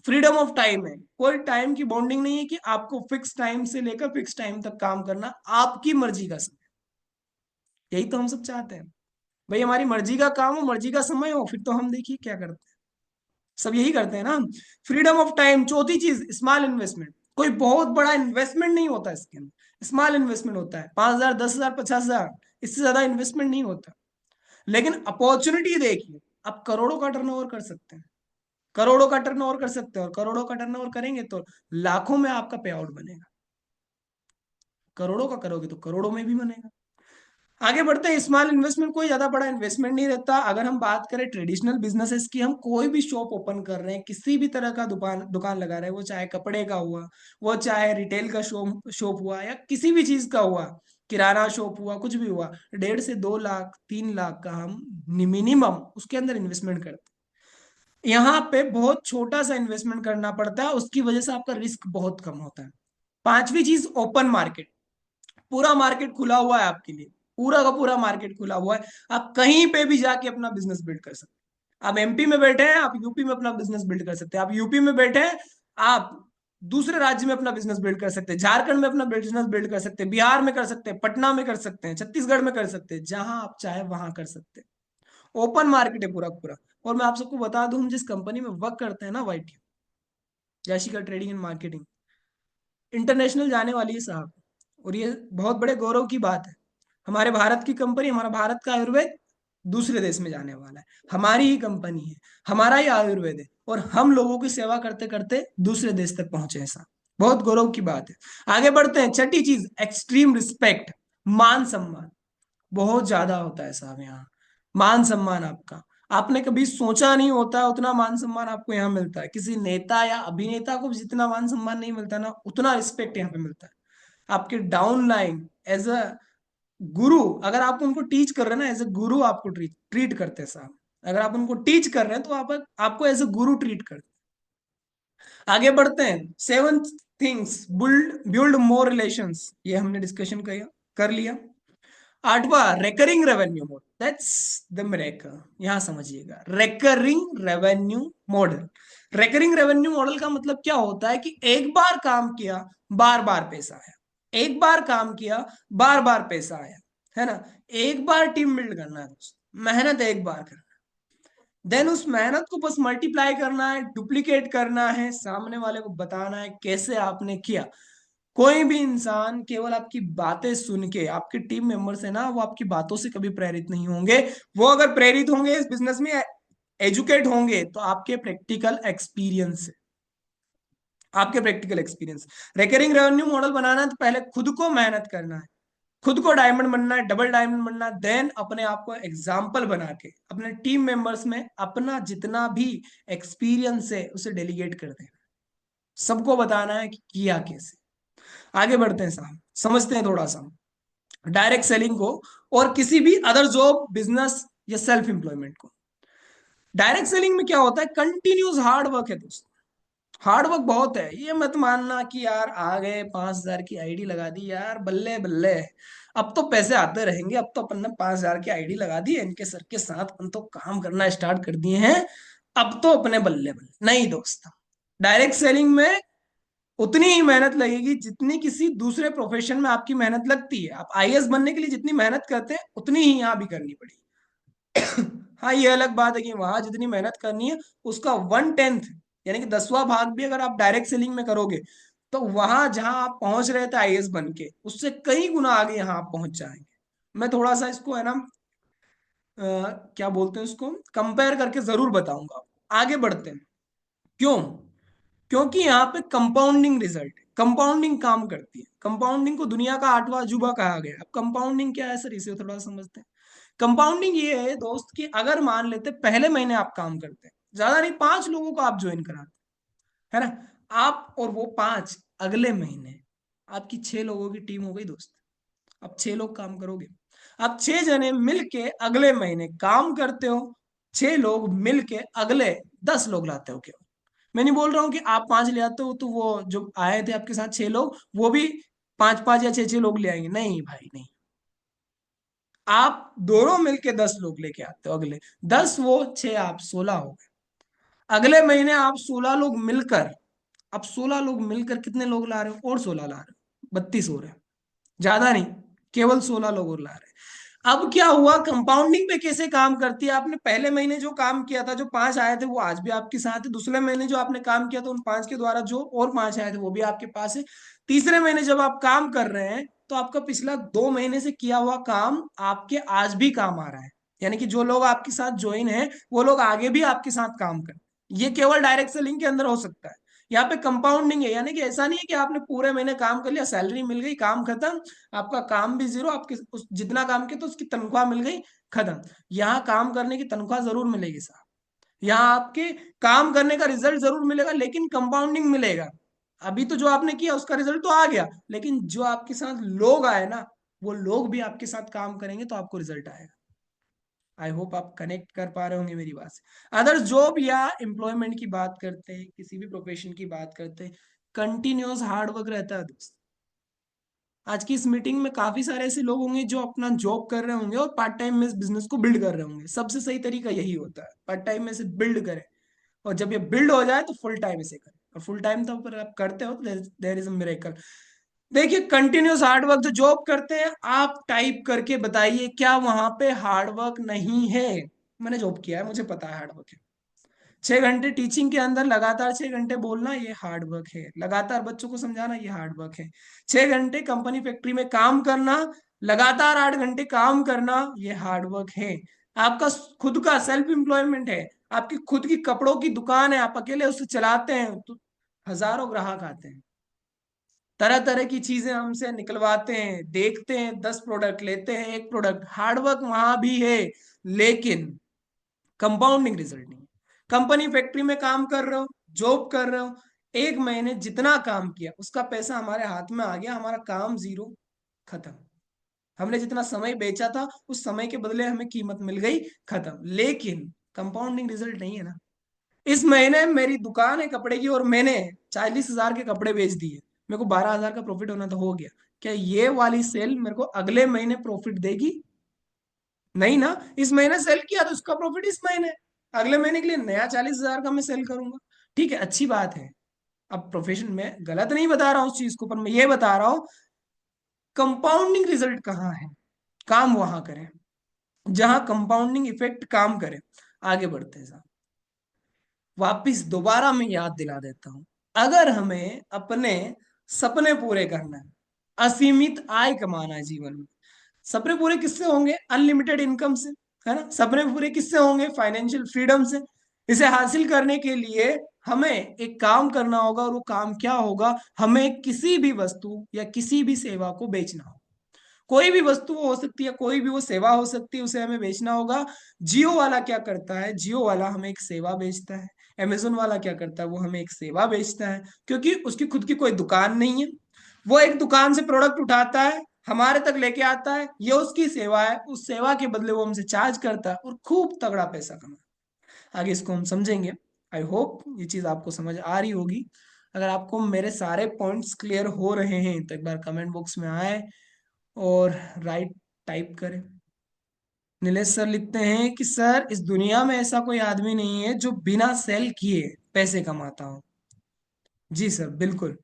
Speaker 1: फ्रीडम ऑफ टाइम है, कोई टाइम की बॉन्डिंग नहीं है कि आपको फिक्स टाइम से लेकर फिक्स टाइम तक काम करना, आपकी मर्जी का समय। यही तो हम सब चाहते हैं भाई, हमारी मर्जी का काम हो, मर्जी का समय हो, फिर तो हम देखिए क्या करते हैं, सब यही करते हैं ना। Freedom of time. चौथी चीज, स्मॉल इन्वेस्टमेंट। कोई बहुत बड़ा इन्वेस्टमेंट नहीं होता इसके अंदर, स्मॉल इन्वेस्टमेंट होता है, 5,000, 10,000, 50,000, इससे ज्यादा इन्वेस्टमेंट नहीं होता। लेकिन अपॉर्चुनिटी देखिए, आप करोड़ों का टर्नओवर कर सकते हैं, करोड़ों का टर्नओवर कर सकते हैं, और करोड़ों का टर्नओवर करेंगे तो लाखों में आपका पे आउट बनेगा। करोड़ों का करोगे तो करोड़ों में भी बनेगा। आगे बढ़ते हैं, स्मॉल इन्वेस्टमेंट, कोई ज्यादा बड़ा इन्वेस्टमेंट नहीं रहता। अगर हम बात करें ट्रेडिशनल बिजनेसेस की, हम कोई भी शॉप ओपन कर रहे हैं, किसी भी तरह का दुकान दुकान लगा रहे हैं, वो चाहे कपड़े का हुआ, वो चाहे रिटेल का शॉप शॉप हुआ, या किसी भी चीज का हुआ, किराना शॉप हुआ, कुछ भी हुआ, 1.5 से 2 लाख, 3 लाख का हम मिनिमम उसके अंदर इन्वेस्टमेंट करते हैं। यहाँ पे बहुत छोटा सा इन्वेस्टमेंट करना पड़ता है, उसकी वजह से आपका रिस्क बहुत कम होता है। पांचवी चीज, ओपन मार्केट। पूरा मार्केट खुला हुआ है आपके लिए, पूरा का पूरा मार्केट खुला हुआ है। आप कहीं पे भी जाके अपना बिजनेस बिल्ड कर सकते हैं। आप एमपी में बैठे हैं, आप यूपी में अपना बिजनेस बिल्ड कर सकते हैं। आप यूपी में बैठे हैं, आप दूसरे राज्य में अपना बिजनेस बिल्ड कर सकते हैं, झारखंड में अपना बिजनेस बिल्ड कर सकते हैं, बिहार में कर सकते हैं, पटना में कर सकते हैं, छत्तीसगढ़ में कर सकते हैं, जहां आप चाहे वहां कर सकते हैं। ओपन मार्केट है पूरा पूरा। और मैं आप सबको बता दूं, हम जिस कंपनी में वर्क करते हैं ना, वाइट, जैशिका ट्रेडिंग एंड मार्केटिंग, इंटरनेशनल जाने वाली है साहब। और ये बहुत बड़े गौरव की बात है, हमारे भारत की कंपनी, हमारा भारत का आयुर्वेद दूसरे देश में जाने वाला है। हमारी ही कंपनी है, हमारा ही आयुर्वेद है, और हम लोगों की सेवा करते करते दूसरे देश तक पहुंचे हैं साहब। बहुत गौरव की बात है। आगे बढ़ते हैं। छठी चीज, एक्सट्रीम रिस्पेक्ट, मान सम्मान बहुत ज्यादा होता है साहब यहाँ। मान सम्मान आपका, आपने कभी सोचा नहीं होता है उतना मान सम्मान आपको यहाँ मिलता है। किसी नेता या अभिनेता को जितना मान सम्मान नहीं मिलता ना, उतना रिस्पेक्ट यहाँ पे मिलता है। आपके डाउन लाइन एज अ गुरु, अगर आप उनको टीच कर रहे हैं ना, एज ए गुरु आपको ट्रीट ट्रीट करते हैं साहब। अगर आप उनको टीच कर रहे हैं तो आप आपको एज ए गुरु ट्रीट करते हैं। आगे बढ़ते हैं। Seven things build build more relations, ये हमने डिस्कशन किया, कर लिया। आठवां, recurring revenue model, that's the miracle. यहां समझिएगा, recurring revenue model. Recurring revenue model का मतलब क्या होता है कि एक बार काम किया, बार बार पैसा आया। एक बार काम किया, बार बार पैसा आया, है ना। एक बार टीम बिल्ड करना है दोस्त, मेहनत एक बार करना, देन उस मेहनत को बस मल्टीप्लाई करना है, डुप्लीकेट करना है, सामने वाले को बताना है कैसे आपने किया। कोई भी इंसान केवल आपकी बातें सुन के, आपके टीम मेंबर्स है ना, वो आपकी बातों से कभी प्रेरित नहीं होंगे। वो अगर प्रेरित होंगे इस बिजनेस में, एजुकेट होंगे, तो आपके प्रैक्टिकल एक्सपीरियंस से, आपके practical experience. Recurring revenue model बनाना है तो पहले खुद को मेहनत करना है, खुद को डायमंड बनना है, डबल डायमंड बनना है, देन अपने आप को एग्जाम्पल बना के अपने टीम मेंबर्स में अपना जितना भी एक्सपीरियंस है उसे डेलीगेट कर देना। सबको बताना है कि किया कैसे। आगे बढ़ते हैं साहब, समझते हैं थोड़ा सा डायरेक्ट सेलिंग को और किसी भी अदर जॉब, बिजनेस या सेल्फ एम्प्लॉयमेंट को। डायरेक्ट सेलिंग में क्या होता है, कंटिन्यूस हार्ड वर्क है दोस्त। हार्ड वर्क बहुत है। ये मत मानना कि यार आ गए 5,000 की आईडी लगा दी यार, बल्ले बल्ले अब तो पैसे आते रहेंगे, अब तो अपन ने 5,000 की आईडी लगा दी, इनके सर के साथ अपन तो काम करना स्टार्ट कर दिए हैं, अब तो अपने बल्ले बल्ले। नहीं दोस्त, डायरेक्ट सेलिंग में उतनी ही मेहनत लगेगी जितनी किसी दूसरे प्रोफेशन में आपकी मेहनत लगती है। आप आईएएस बनने के लिए जितनी मेहनत करते हैं उतनी ही यहाँ भी करनी पड़ेगी। हाँ, ये अलग बात है कि वहां जितनी मेहनत करनी है उसका 1/10 यानी कि 10वां भाग भी अगर आप डायरेक्ट सेलिंग में करोगे, तो वहां जहां आप पहुंच रहे थे आईएएस बन के, उससे कई गुना आगे यहाँ आप पहुंच जाएंगे। मैं थोड़ा सा इसको है ना, क्या बोलते हैं उसको, कंपेयर करके जरूर बताऊंगा। आगे बढ़ते हैं। क्यों? क्योंकि यहाँ पे कंपाउंडिंग रिजल्ट है, कंपाउंडिंग काम करती है। कंपाउंडिंग को दुनिया का 8वां अजूबा कहा गया है। अब कंपाउंडिंग क्या है सर, इसे थोड़ा समझते हैं। कंपाउंडिंग ये है दोस्त कि अगर मान लेते पहले महीने आप काम करते हैं, ज्यादा नहीं 5 लोगों को आप ज्वाइन कराते हैं, है ना, आप और वो 5, अगले महीने आपकी 6 लोगों की टीम हो गई दोस्त। अब 6 लोग काम करोगे, आप 6 जने मिलके अगले महीने काम करते हो, 6 लोग मिलके अगले 10 लोग लाते हो केवल। मैं नहीं बोल रहा हूँ कि आप 5 ले आते हो तो वो जो आए थे आपके साथ 6 लोग, वो भी 5-5 या 6-6 लोग ले आएंगे, नहीं भाई नहीं। आप दोनों मिलके 10 लोग लेके आते हो अगले, 10 वो 6 आप 16 हो गए। अगले महीने आप 16 लोग मिलकर, अब 16 लोग मिलकर कितने लोग ला रहे हो, और 16 ला रहे हो, 32 हो रहे हैं। ज्यादा नहीं, केवल 16 लोग और ला रहे हैं। अब क्या हुआ, कंपाउंडिंग पे कैसे काम करती है, आपने पहले महीने जो काम किया था, जो 5 आए थे वो आज भी आपके साथ है। दूसरे महीने जो आपने काम किया था उन 5 के द्वारा जो और 5 आए थे वो भी आपके पास है। तीसरे महीने जब आप काम कर रहे हैं तो आपका पिछला 2 महीने से किया हुआ काम आपके आज भी काम आ रहा है। यानी कि जो लोग आपके साथ ज्वाइन है वो लोग आगे भी आपके साथ काम कर, ये केवल डायरेक्ट सेलिंग के अंदर हो सकता है। यहाँ पे कंपाउंडिंग है, यानी कि ऐसा नहीं है कि आपने पूरे महीने काम कर लिया, सैलरी मिल गई, काम खत्म, आपका काम भी जीरो, आपके उस जितना काम किया तो उसकी तनख्वाह मिल गई, खत्म। यहाँ काम करने की तनख्वाह जरूर मिलेगी साहब, यहाँ आपके काम करने का रिजल्ट जरूर मिलेगा, लेकिन कंपाउंडिंग मिलेगा। अभी तो जो आपने किया उसका रिजल्ट तो आ गया, लेकिन जो आपके साथ लोग आए ना, वो लोग भी आपके साथ काम करेंगे तो आपको रिजल्ट आएगा। आई होप आप कनेक्ट कर पा रहे होंगे मेरी बात से। अदर जॉब या एम्प्लॉयमेंट की बात करते हैं, किसी भी प्रोफेशन की बात करते हैं, कंटिन्यूअस हार्ड वर्क रहता है दोस्त। आज की इस मीटिंग में काफी सारे ऐसे लोग होंगे जो अपना जॉब कर रहे होंगे और पार्ट टाइम में इस बिजनेस को बिल्ड कर रहे होंगे। सबसे सही तरीका यही होता है, पार्ट टाइम में से बिल्ड करें, और जब ये बिल्ड हो जाए तो फुल टाइम इसे करें। और फुल टाइम तो पर आप करते हो, देयर इज अ मिरेकल। देखिए, कंटिन्यूस हार्ड वर्क जो जॉब करते हैं, आप टाइप करके बताइए क्या वहां पे हार्ड वर्क नहीं है। मैंने जॉब किया है, मुझे पता है हार्ड वर्क है। 6 घंटे टीचिंग के अंदर लगातार 6 घंटे बोलना, ये हार्ड वर्क है। लगातार बच्चों को समझाना, ये हार्ड वर्क है। 6 घंटे कंपनी फैक्ट्री में काम करना, लगातार 8 घंटे काम करना, ये हार्ड वर्क है। आपका खुद का सेल्फ एम्प्लॉयमेंट है, आपकी खुद की कपड़ों की दुकान है, आप अकेले उसे चलाते हैं, तो हजारों ग्राहक आते हैं, तरह तरह की चीजें हमसे निकलवाते हैं, देखते हैं, 10 प्रोडक्ट लेते हैं, एक प्रोडक्ट, हार्डवर्क वहां भी है, लेकिन कंपाउंडिंग रिजल्ट नहीं। कंपनी फैक्ट्री में काम कर रहे हो, जॉब कर रहे हो, 1 महीने जितना काम किया उसका पैसा हमारे हाथ में आ गया, हमारा काम जीरो, खत्म। हमने जितना समय बेचा था उस समय के बदले हमें कीमत मिल गई, खत्म। लेकिन कंपाउंडिंग रिजल्ट नहीं है ना। इस महीने मेरी दुकान है कपड़े की और मैंने 40,000 के कपड़े बेच दिए, मेरे को 12,000 का प्रॉफिट होना तो हो गया, क्या ये वाली सेल मेरे को अगले महीने प्रॉफिट देगी? नहीं ना। इस महीने सेल किया तो उसका प्रॉफिट इस महीने, अगले महीने के लिए नया 40,000 का मैं सेल करूंगा। ठीक है, अच्छी बात है। अब प्रोफेशन में गलत नहीं बता रहा हूँ उस चीज को, पर मैं ये बता रहा हूँ कंपाउंडिंग रिजल्ट कहाँ है। काम वहां करें जहां कंपाउंडिंग इफेक्ट काम करे। आगे बढ़ते हैं साहब, वापिस दोबारा मैं याद दिला देता हूं, अगर हमें अपने सपने पूरे करना है, असीमित आय कमाना है जीवन में, सपने पूरे किससे होंगे? अनलिमिटेड इनकम से, है ना। सपने पूरे किससे होंगे? फाइनेंशियल फ्रीडम से। इसे हासिल करने के लिए हमें एक काम करना होगा, और वो काम क्या होगा? हमें किसी भी वस्तु या किसी भी सेवा को बेचना होगा। कोई भी वस्तु हो सकती है, कोई भी वो सेवा हो सकती है, उसे हमें बेचना होगा। जियो वाला क्या करता है? जियो वाला हमें एक सेवा बेचता है। अमेजोन वाला क्या करता है? वो हमें एक सेवा बेचता है, क्योंकि उसकी खुद की कोई दुकान नहीं है। वो एक दुकान से प्रोडक्ट उठाता है, हमारे तक लेके आता है, ये उसकी सेवा है, उस सेवा के बदले वो हमसे चार्ज करता है और खूब तगड़ा पैसा कमाता है। आगे इसको हम समझेंगे। आई होप ये चीज आपको समझ आ रही होगी। अगर आपको मेरे सारे पॉइंट्स क्लियर हो रहे हैं तो एक बार कमेंट बॉक्स में आए और राइट टाइप करें। नीलेश सर लिखते हैं कि सर इस दुनिया में ऐसा कोई आदमी नहीं है जो बिना सेल किए पैसे कमाता हो। जी सर, बिल्कुल।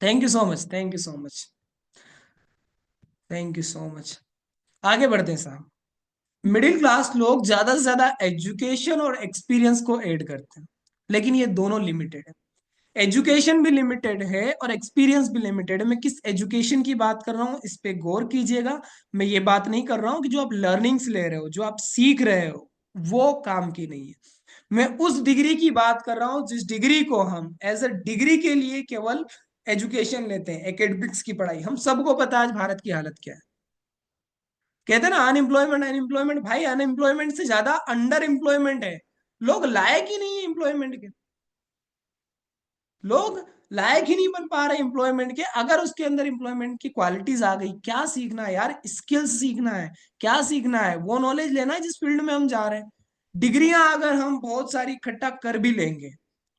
Speaker 1: Thank you so much, thank you so much, thank you so much. आगे बढ़ते हैं साहब। मिडिल क्लास लोग ज्यादा से ज्यादा एजुकेशन और एक्सपीरियंस को ऐड करते हैं, लेकिन ये दोनों लिमिटेड है। एजुकेशन भी लिमिटेड है और एक्सपीरियंस भी लिमिटेड है। मैं किस एजुकेशन की बात कर रहा हूँ इस पे गौर कीजिएगा। मैं ये बात नहीं कर रहा हूँ कि जो आप लर्निंग्स ले रहे हो, जो आप सीख रहे हो, वो काम की नहीं है। मैं उस डिग्री की बात कर रहा हूँ जिस डिग्री को हम एज अ डिग्री के लिए केवल एजुकेशन लेते हैं, एकेडमिक्स की पढ़ाई। हम सबको पता है आज भारत की हालत क्या है। कहते हैं ना अनएम्प्लॉयमेंट, अनएम्प्लॉयमेंट, भाई अनएम्प्लॉयमेंट से ज्यादा अंडर एम्प्लॉयमेंट है। लोग लायक ही नहीं है एम्प्लॉयमेंट के। लोग लायक ही नहीं बन पा रहे एम्प्लॉयमेंट के। अगर उसके अंदर एम्प्लॉयमेंट की क्वालिटीज आ गई, क्या सीखना है यार? स्किल्स सीखना है। क्या सीखना है? वो नॉलेज लेना है जिस फील्ड में हम जा रहे हैं। डिग्रियां अगर हम बहुत सारी इकट्ठा कर भी लेंगे,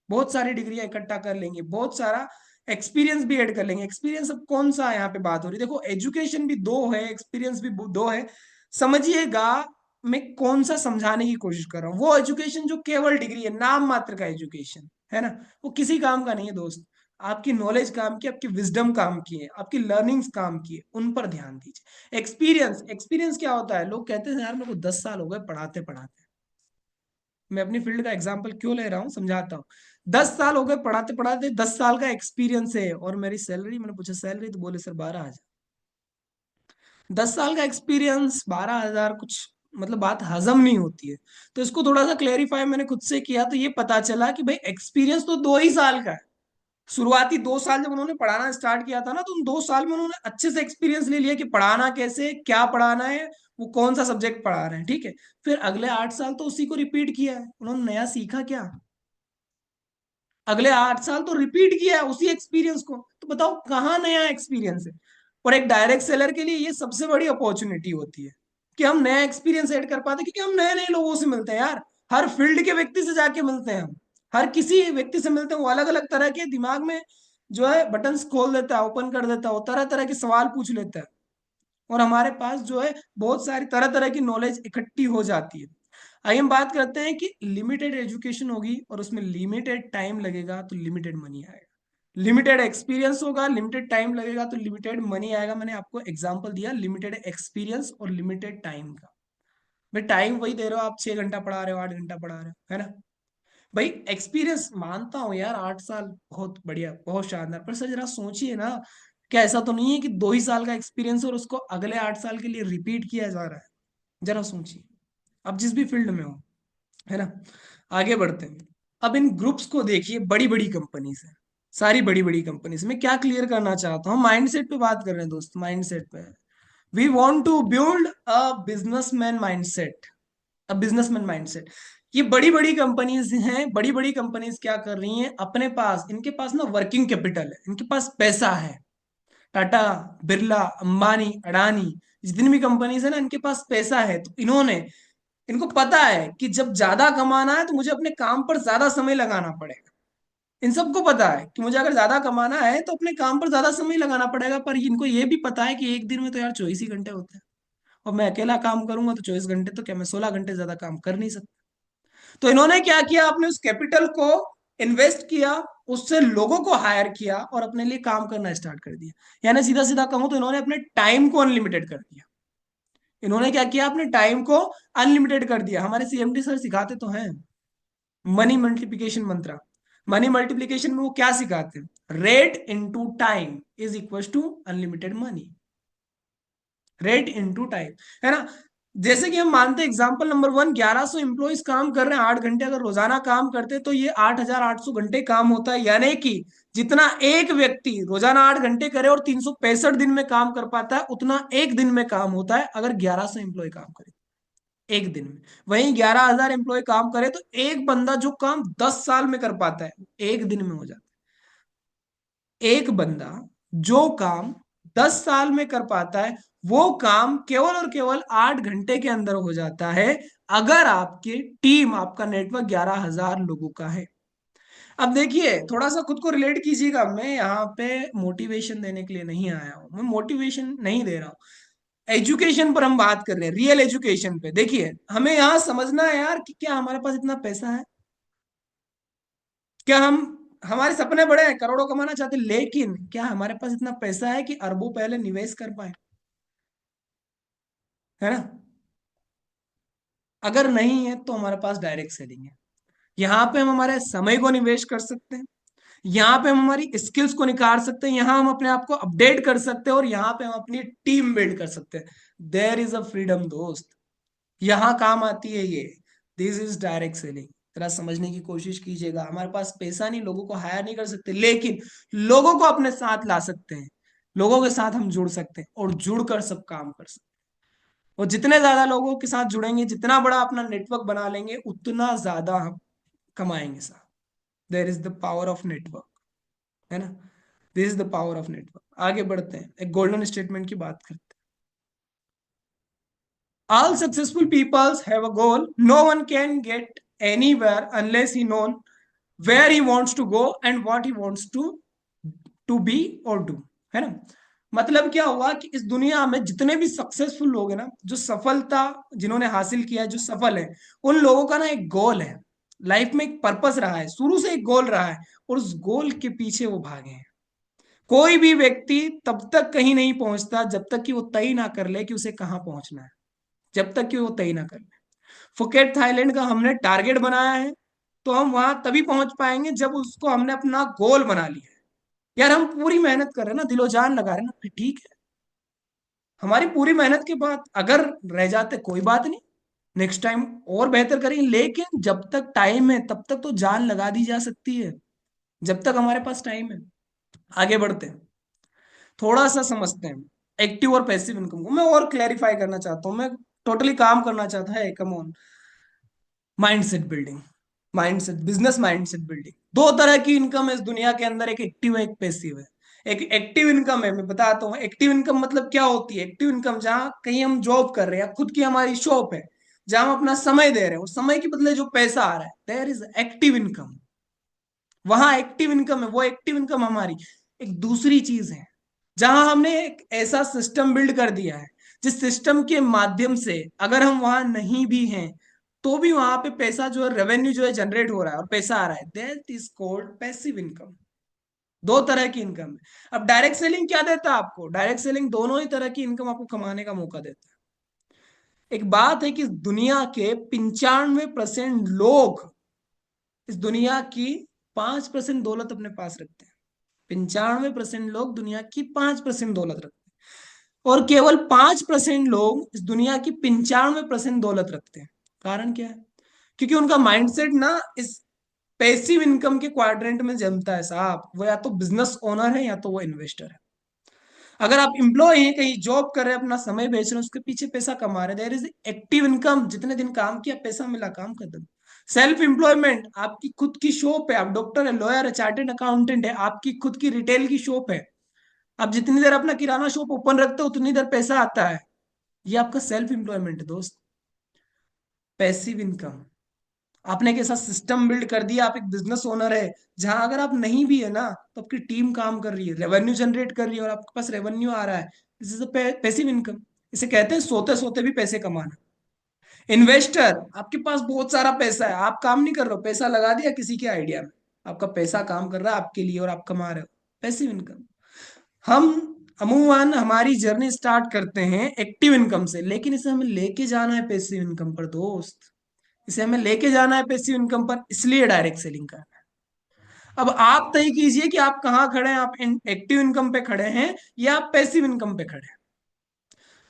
Speaker 1: बहुत सारी डिग्रियां इकट्ठा कर लेंगे, बहुत सारा एक्सपीरियंस भी ऐड कर लेंगे। एक्सपीरियंस अब कौन सा यहाँ पे बात हो रही है? देखो, एजुकेशन भी दो है, एक्सपीरियंस भी दो है। समझिएगा मैं कौन सा समझाने की कोशिश कर रहा हूँ। वो एजुकेशन जो केवल डिग्री है, नाम मात्र का एजुकेशन है ना, वो किसी काम का नहीं है दोस्त। आपकी नॉलेज काम की, आपकी विजडम काम की है, आपकी लर्निंग्स काम की है, उन पर ध्यान दीजिए। एक्सपीरियंस, एक्सपीरियंस क्या होता है? लोग कहते हैं यार मेरे को 10 साल हो गए पढ़ाते पढ़ाते। मैं अपनी फील्ड का एग्जांपल क्यों ले रहा हूँ, समझाता हूँ। 10 साल हो गए पढ़ाते पढ़ाते, 10 साल का एक्सपीरियंस है, और मेरी सैलरी, मैंने पूछा सैलरी, तो बोले सर 12,000। 10 साल का एक्सपीरियंस, 12,000, कुछ मतलब बात हजम नहीं होती है। तो इसको थोड़ा सा क्लेरिफाई मैंने खुद से किया, तो ये पता चला कि भाई एक्सपीरियंस तो 2 ही साल का है। शुरुआती 2 साल जब उन्होंने पढ़ाना स्टार्ट किया था ना, तो उन 2 साल में उन्होंने अच्छे से एक्सपीरियंस ले लिया कि पढ़ाना कैसे, क्या पढ़ाना है, वो कौन सा सब्जेक्ट पढ़ा रहे हैं। ठीक है, फिर अगले 8 साल तो उसी को रिपीट किया है। उन्होंने नया सीखा क्या? अगले 8 साल तो रिपीट किया है उसी एक्सपीरियंस को। तो बताओ कहाँ नया एक्सपीरियंस है? और एक डायरेक्ट सेलर के लिए ये सबसे बड़ी अपॉर्चुनिटी होती है कि हम नया एक्सपीरियंस ऐड कर पाते हैं, क्योंकि हम नए नए लोगों से मिलते हैं यार। हर फील्ड के व्यक्ति से जाके मिलते हैं हम। हर किसी व्यक्ति से मिलते हैं, वो अलग अलग तरह के दिमाग में जो है बटन्स खोल देता है, ओपन कर देता है, वो तरह तरह के सवाल पूछ लेता है, और हमारे पास जो है बहुत सारी तरह तरह की नॉलेज इकट्ठी हो जाती है। आइए हम बात करते हैं कि लिमिटेड एजुकेशन होगी और उसमें लिमिटेड टाइम लगेगा तो लिमिटेड मनी आएगा। लिमिटेड एक्सपीरियंस होगा, लिमिटेड टाइम लगेगा तो लिमिटेड मनी आएगा। मैंने आपको एग्जांपल दिया लिमिटेड एक्सपीरियंस और लिमिटेड टाइम का। भाई टाइम वही दे रहे हो आप, 6 घंटा पढ़ा रहे हो, 8 घंटा पढ़ा रहे हो, है ना। भाई एक्सपीरियंस मानता हूँ यार, 8 साल बहुत बढ़िया, बहुत शानदार, पर सर जरा सोचिए ना, क्या ऐसा तो नहीं है कि 2 ही साल का एक्सपीरियंस और उसको अगले 8 साल के लिए रिपीट किया जा रहा है? जरा सोचिए। आप जिस भी फील्ड में हो, है ना। आगे बढ़ते हैं। अब इन ग्रुप्स को देखिए, बड़ी बड़ी कंपनीज है, सारी बड़ी बड़ी कंपनीज। मैं क्या क्लियर करना चाहता हूँ, माइंडसेट पे बात कर रहे हैं दोस्त, माइंडसेट पे। We want to build a businessman mindset, अब बिजनेसमैन माइंडसेट। ये बड़ी बड़ी कंपनीज हैं, बड़ी बड़ी कंपनीज क्या कर रही हैं, अपने पास, इनके पास ना वर्किंग कैपिटल है, इनके पास पैसा है। टाटा, बिरला, अंबानी, अडानी, जितनी भी कंपनीज है ना, इनके पास पैसा है। तो इन्होंने, इनको पता है कि जब ज्यादा कमाना है तो मुझे अपने काम पर ज्यादा समय लगाना पड़ेगा। इन सबको पता है कि मुझे अगर ज्यादा कमाना है तो अपने काम पर ज्यादा समय लगाना पड़ेगा। पर इनको ये भी पता है कि एक दिन में तो यार 24 ही घंटे होते हैं, और मैं अकेला काम करूंगा तो 24 घंटे, तो क्या मैं 16 घंटे ज्यादा काम कर नहीं सकता। तो इन्होंने क्या किया, आपने उस कैपिटल को इन्वेस्ट किया, उससे लोगों को हायर किया और अपने लिए काम करना स्टार्ट कर दिया। यानी सीधा सीधा कहूं तो इन्होंने अपने टाइम को अनलिमिटेड कर दिया। इन्होंने क्या किया, अपने टाइम को अनलिमिटेड कर दिया। हमारे सीएमडी सर सिखाते तो हैं मनी मल्टीप्लिकेशन मंत्र। मनी मल्टीप्लिकेशन में वो क्या सिखाते हैं, rate into time is equal to unlimited money. Rate into time, है ना। जैसे कि हम मानते हैं एग्जांपल नंबर 1, 1100 एम्प्लॉइज काम कर रहे हैं 8 घंटे, अगर रोजाना काम करते तो ये 8800 घंटे काम होता है। यानी कि जितना एक व्यक्ति रोजाना 8 घंटे करे और 365 दिन में काम कर पाता है, उतना एक दिन में काम होता है अगर 1100 एम्प्लॉय काम करे एक दिन में। वहीं 11,000 एम्प्लॉय काम करे तो एक बंदा जो काम 10 साल में कर पाता है, एक दिन में हो जाता है। एक बंदा जो काम 10 साल में कर पाता है, वो काम केवल और केवल 8 घंटे के अंदर हो जाता है, अगर आपकी टीम, आपका नेटवर्क 11,000 लोगों का है। अब देखिए, थोड़ा सा खुद को रिलेट कीजिएगा। मैं यहाँ पे मोटिवेशन देने के लिए नहीं आया हूँ, मैं मोटिवेशन नहीं दे रहा हूँ। एजुकेशन पर हम बात कर रहे हैं, रियल एजुकेशन पे। देखिए, हमें यहाँ समझना है यार कि क्या हमारे पास इतना पैसा है, क्या हम, हमारे सपने बड़े हैं, करोड़ों कमाना चाहते हैं, लेकिन क्या हमारे पास इतना पैसा है कि अरबों पहले निवेश कर पाए, है ना। अगर नहीं है तो हमारे पास डायरेक्ट सेलिंग है। यहाँ पे हम हमारे समय को निवेश कर सकते हैं, यहाँ पे हम हमारी स्किल्स को निखार सकते हैं, यहाँ हम अपने आप को अपडेट कर सकते हैं, और यहाँ पे हम अपनी टीम बिल्ड कर सकते हैं। देयर इज अ फ्रीडम दोस्त, यहाँ काम आती है ये। This is direct selling. जरा समझने की कोशिश कीजिएगा। हमारे पास पैसा नहीं, लोगों को हायर नहीं कर सकते, लेकिन लोगों को अपने साथ ला सकते हैं। लोगों के साथ हम जुड़ सकते हैं और जुड़कर सब काम कर सकते हैं। और जितने ज्यादा लोगों के साथ जुड़ेंगे, जितना बड़ा अपना नेटवर्क बना लेंगे, उतना ज्यादा हम कमाएंगे साथ। There is the power of network, है ना। This is the power of network. आगे बढ़ते हैं, एक गोल्डन स्टेटमेंट की बात करते हैं। All successful peoples have a goal. No one can get anywhere unless he knows where he wants to go and what he wants to be or do, है ना। मतलब क्या हुआ कि इस दुनिया में जितने भी सक्सेसफुल लोग हैं ना, जो सफलता जिन्होंने हासिल किया है, जो सफल है, उन लोगों का ना एक गोल है। लाइफ में एक पर्पस रहा है, शुरू से एक गोल रहा है, और उस गोल के पीछे वो भागे हैं। कोई भी व्यक्ति तब तक कहीं नहीं पहुंचता जब तक कि वो तय ना कर ले कि उसे कहाँ पहुंचना है, जब तक कि वो तय ना कर ले। फुकेट थाईलैंड का हमने टारगेट बनाया है, तो हम वहां तभी पहुंच पाएंगे जब उसको हमने अपना गोल बना लिया है। यार हम पूरी मेहनत कर रहे हैं ना, दिलो जान लगा रहे हैं ना, फिर ठीक है। हमारी पूरी मेहनत के बाद अगर रह जाते, कोई बात नहीं, नेक्स्ट टाइम और बेहतर करेंगे। लेकिन जब तक टाइम है तब तक तो जान लगा दी जा सकती है, जब तक हमारे पास टाइम है। आगे बढ़ते हैं, थोड़ा सा समझते हैं एक्टिव और पैसिव इनकम को। मैं और क्लैरिफाई करना चाहता हूँ, मैं टोटली काम करना चाहता है, come on. Mindset building, mindset, business mindset building. दो तरह की इनकम है इस दुनिया के अंदर, एक एक्टिव है, एक पैसिव है। एक एक्टिव इनकम है, मैं बताता हूँ एक्टिव इनकम मतलब क्या होती है। एक्टिव इनकम जहाँ कहीं हम जॉब कर रहे हैं, खुद की हमारी शॉप है, जहां हम अपना समय दे रहे हैं, उस समय के बदले जो पैसा आ रहा है, देयर इज एक्टिव इनकम। वहां एक्टिव इनकम है, वो एक्टिव इनकम हमारी। एक दूसरी चीज है, जहां हमने एक ऐसा सिस्टम बिल्ड कर दिया है, जिस सिस्टम के माध्यम से अगर हम वहां नहीं भी हैं तो भी वहां पे पैसा जो है, रेवेन्यू जो है जनरेट हो रहा है और पैसा आ रहा है, that is called passive income. दो तरह की इनकम है। अब डायरेक्ट सेलिंग क्या देता है आपको, डायरेक्ट सेलिंग दोनों ही तरह की इनकम आपको कमाने का मौका देता है। एक बात है कि दुनिया के 95% लोग इस दुनिया की 5% दौलत अपने पास रखते हैं। 95% लोग दुनिया की 5% दौलत रखते हैं, और केवल 5% लोग इस दुनिया की 95% दौलत रखते हैं। कारण क्या है? क्योंकि उनका माइंडसेट ना इस पैसिव इनकम के क्वाड्रेंट में जमता है साहब। वो या तो बिजनेस ओनर है या तो वो इन्वेस्टर है। अगर आप एम्प्लॉय हैं, कहीं जॉब कर रहे हैं, अपना समय बेच रहे हैं, उसके पीछे पैसा कमा रहे हैं, देयर इज एक्टिव इनकम। जितने दिन काम किया, पैसा मिला, काम खत्म। सेल्फ एम्प्लॉयमेंट, आपकी खुद की शॉप है, आप डॉक्टर है, लॉयर है, चार्टेड अकाउंटेंट है, आपकी खुद की रिटेल की शॉप है। आप जितनी देर अपना किराना शॉप ओपन रखते हो उतनी देर पैसा आता है। ये आपका सेल्फ एम्प्लॉयमेंट है दोस्त। पैसिव इनकम, आपने एक ऐसा सिस्टम बिल्ड कर दिया, आप एक बिजनेस ओनर है जहां अगर आप नहीं भी है ना, तो आपकी टीम काम कर रही है, रेवेन्यू जनरेट कर रही है, और आपके पास रेवेन्यू आ रहा है। This is a passive income. इसे कहते हैं सोते सोते भी पैसे कमाना। इन्वेस्टर, आपके पास बहुत सारा पैसा है, आप काम नहीं कर रहे हो, पैसा लगा दिया किसी के आइडिया में, आपका पैसा काम कर रहा है आपके लिए और आप कमा रहे हो। Passive income. हम अमूमन हमारी जर्नी स्टार्ट करते हैं एक्टिव इनकम से, लेकिन इसे हमें लेके जाना है पैसिव इनकम पर दोस्त। इसे हमें लेके जाना है पैसिव इनकम पर, इसलिए डायरेक्ट सेलिंग करना है। अब आप तय कीजिए कि आप कहाँ खड़े हैं, आप एक्टिव इनकम पे खड़े हैं या आप पैसिव इनकम पे खड़े हैं।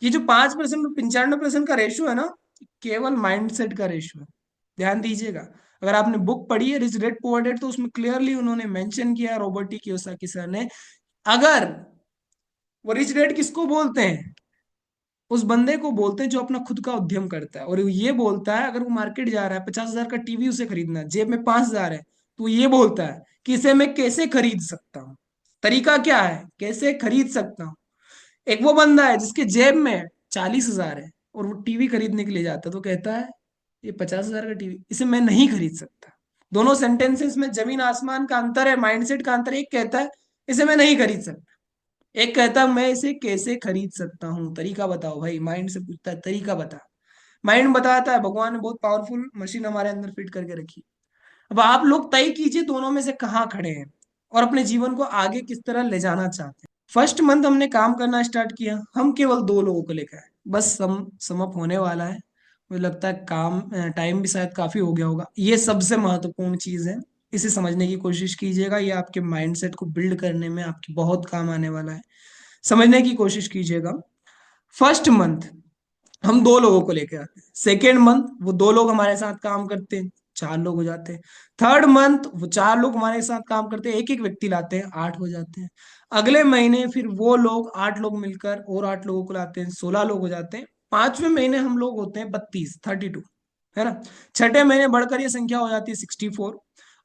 Speaker 1: ये जो 5% और 95% का रेशियो है ना, केवल माइंडसेट का रेशियो है। ध्यान दीजिएगा। अगर आपने बुक पढ़ी है रिच डैड पुअर डैड, तो उसमें क्लियरली उन्होंने मेंशन किया, रॉबर्ट टी कियोसाकी सर ने। अगर वो रिच डैड किसको बोलते हैं? उस बंदे को बोलते हैं जो अपना खुद का उद्यम करता है, और ये बोलता है अगर वो मार्केट जा रहा है, 50,000 का टीवी उसे खरीदना है, जेब में 5,000 है, तो ये बोलता है कि इसे मैं कैसे खरीद सकता हूँ। तरीका क्या है, कैसे खरीद सकता हूँ। एक वो बंदा है जिसके जेब में 40,000 है और वो टीवी खरीदने के लिए जाता है, तो कहता है ये 50,000 का टीवी, इसे मैं नहीं खरीद सकता। दोनों सेंटेंसेस में जमीन आसमान का अंतर है, माइंडसेट का अंतर है। एक कहता है इसे मैं नहीं खरीद सकता, एक कहता है मैं इसे कैसे खरीद सकता हूँ। तरीका बताओ भाई, माइंड से पूछता है तरीका बता। माइंड बताता है। भगवान ने बहुत पावरफुल मशीन हमारे अंदर फिट करके रखी। अब आप लोग तय कीजिए दोनों में से कहाँ खड़े हैं और अपने जीवन को आगे किस तरह ले जाना चाहते हैं। फर्स्ट मंथ हमने काम करना स्टार्ट किया, हम केवल 2 लोगों को लेकर आए, बस समअप होने वाला है। मुझे लगता है काम टाइम भी शायद काफी हो गया होगा। ये सबसे महत्वपूर्ण चीज है, इसे समझने की कोशिश कीजिएगा। ये आपके माइंडसेट को बिल्ड करने में आपकी बहुत काम आने वाला है। समझने की कोशिश कीजिएगा। फर्स्ट मंथ हम 2 लोगों को लेके आते हैं, सेकेंड मंथ वो 2 लोग हमारे साथ काम करते हैं, 4 लोग हो जाते हैं। थर्ड मंथ वो 4 लोग हमारे साथ काम करते हैं, एक एक व्यक्ति लाते हैं, 8 हो जाते हैं। अगले महीने फिर वो लोग 8 लोग मिलकर और 8 लोगों को लाते हैं, 16 लोग हो जाते हैं। पांचवें महीने हम लोग होते हैं 32, है ना। छठे महीने बढ़कर ये संख्या हो जाती है 64।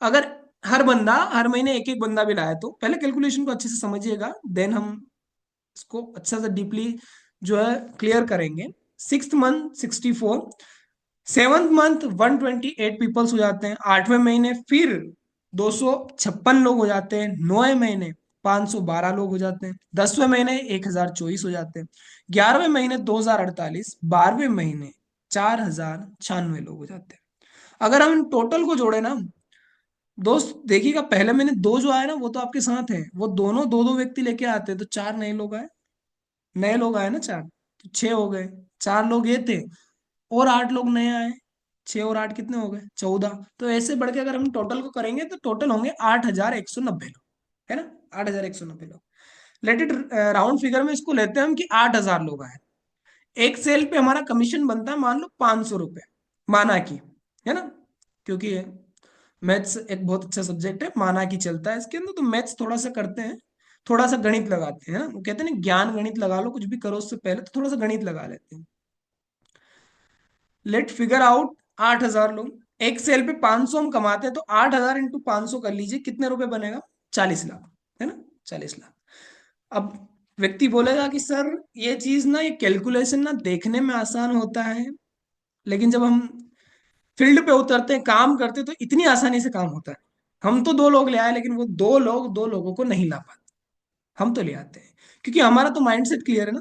Speaker 1: अगर हर बंदा हर महीने एक एक बंदा भी लाए, तो पहले कैलकुलेशन को अच्छे से समझिएगा, देन हम इसको अच्छा से डीपली जो है क्लियर करेंगे। Sixth month 64, seventh month 128 peoples हो जाते हैं। आठवें महीने फिर 256 लोग हो जाते हैं। नौवें महीने 512 लोग हो जाते हैं। 10वें महीने 1024 हो जाते हैं। 11वें महीने 2048, 12वें महीने 4096 लोग हो जाते हैं। अगर हम इन टोटल को जोड़े ना दोस्त, देखिएगा पहले महीने 2 जो आए ना, वो तो आपके साथ हैं, वो दोनों दो दो व्यक्ति लेके आते हैं, तो 4 नए लोग आए। नए लोग आए ना 4, तो 6 हो गए। 4 लोग ये थे और 8 लोग नए आए, 6 और 8 कितने हो गए, 14। तो ऐसे बढ़ के अगर हम टोटल को करेंगे तो टोटल होंगे 8,190 लोग, है ना। 8,190 लोग। लेट इट राउंड फिगर में इसको लेते हैं हम कि 8,000 लोग आए। एक सेल पे हमारा कमीशन बनता है मान लो 500 रुपये, माना कि, है ना। क्योंकि मैथ्स एक बहुत अच्छा सब्जेक्ट है, माना कि चलता है इसके अंदर, तो मैथ्स थोड़ा सा करते हैं, थोड़ा सा गणित लगाते हैं ना। वो कहते हैं ना ज्ञान गणित लगा लो, कुछ भी करो उससे पहले तो थोड़ा सा गणित लगा लेते हैं। लेट फिगर आउट 8,000 लोग, एक सेल पे 500 हम कमाते हैं, तो 8,000 इंटू 500 कर लीजिए, कितने रुपए बनेगा, 40 लाख, है ना। 40 लाख। अब व्यक्ति बोलेगा कि सर ये चीज ना, ये कैलकुलेशन ना देखने में आसान होता है, लेकिन जब हम फील्ड पे उतरते हैं, काम करते हैं, तो इतनी आसानी से काम होता है। हम तो 2 लोग ले आए, लेकिन वो 2 लोग 2 लोगों को नहीं ला पाते। हम तो ले आते हैं, क्योंकि हमारा तो माइंडसेट क्लियर है ना।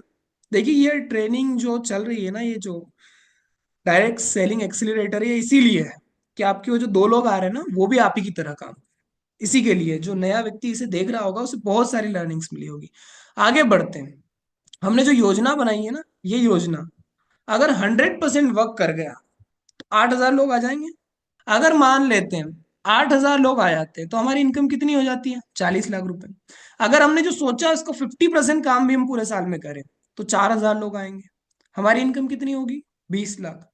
Speaker 1: देखिए ये ट्रेनिंग जो चल रही है ना, ये जो डायरेक्ट सेलिंग एक्सीलरेटर, ये इसीलिए है कि आपके वो जो 2 लोग आ रहे हैं ना, वो भी आप ही की तरह काम। इसी के लिए जो नया व्यक्ति इसे देख रहा होगा, उसे बहुत सारी लर्निंग्स मिली होगी। आगे बढ़ते हैं। हमने जो योजना बनाई है ना, ये योजना अगर 100% वर्क कर गया, तो 8,000 लोग आ जाएंगे। अगर मान लेते हैं 8,000 लोग आ जाते हैं, तो हमारी इनकम कितनी हो जाती है, 40 लाख रुपए। अगर हमने जो सोचा उसको 50% काम भी हम पूरे साल में करें, तो 4,000 लोग आएंगे, हमारी इनकम कितनी होगी, 20 लाख।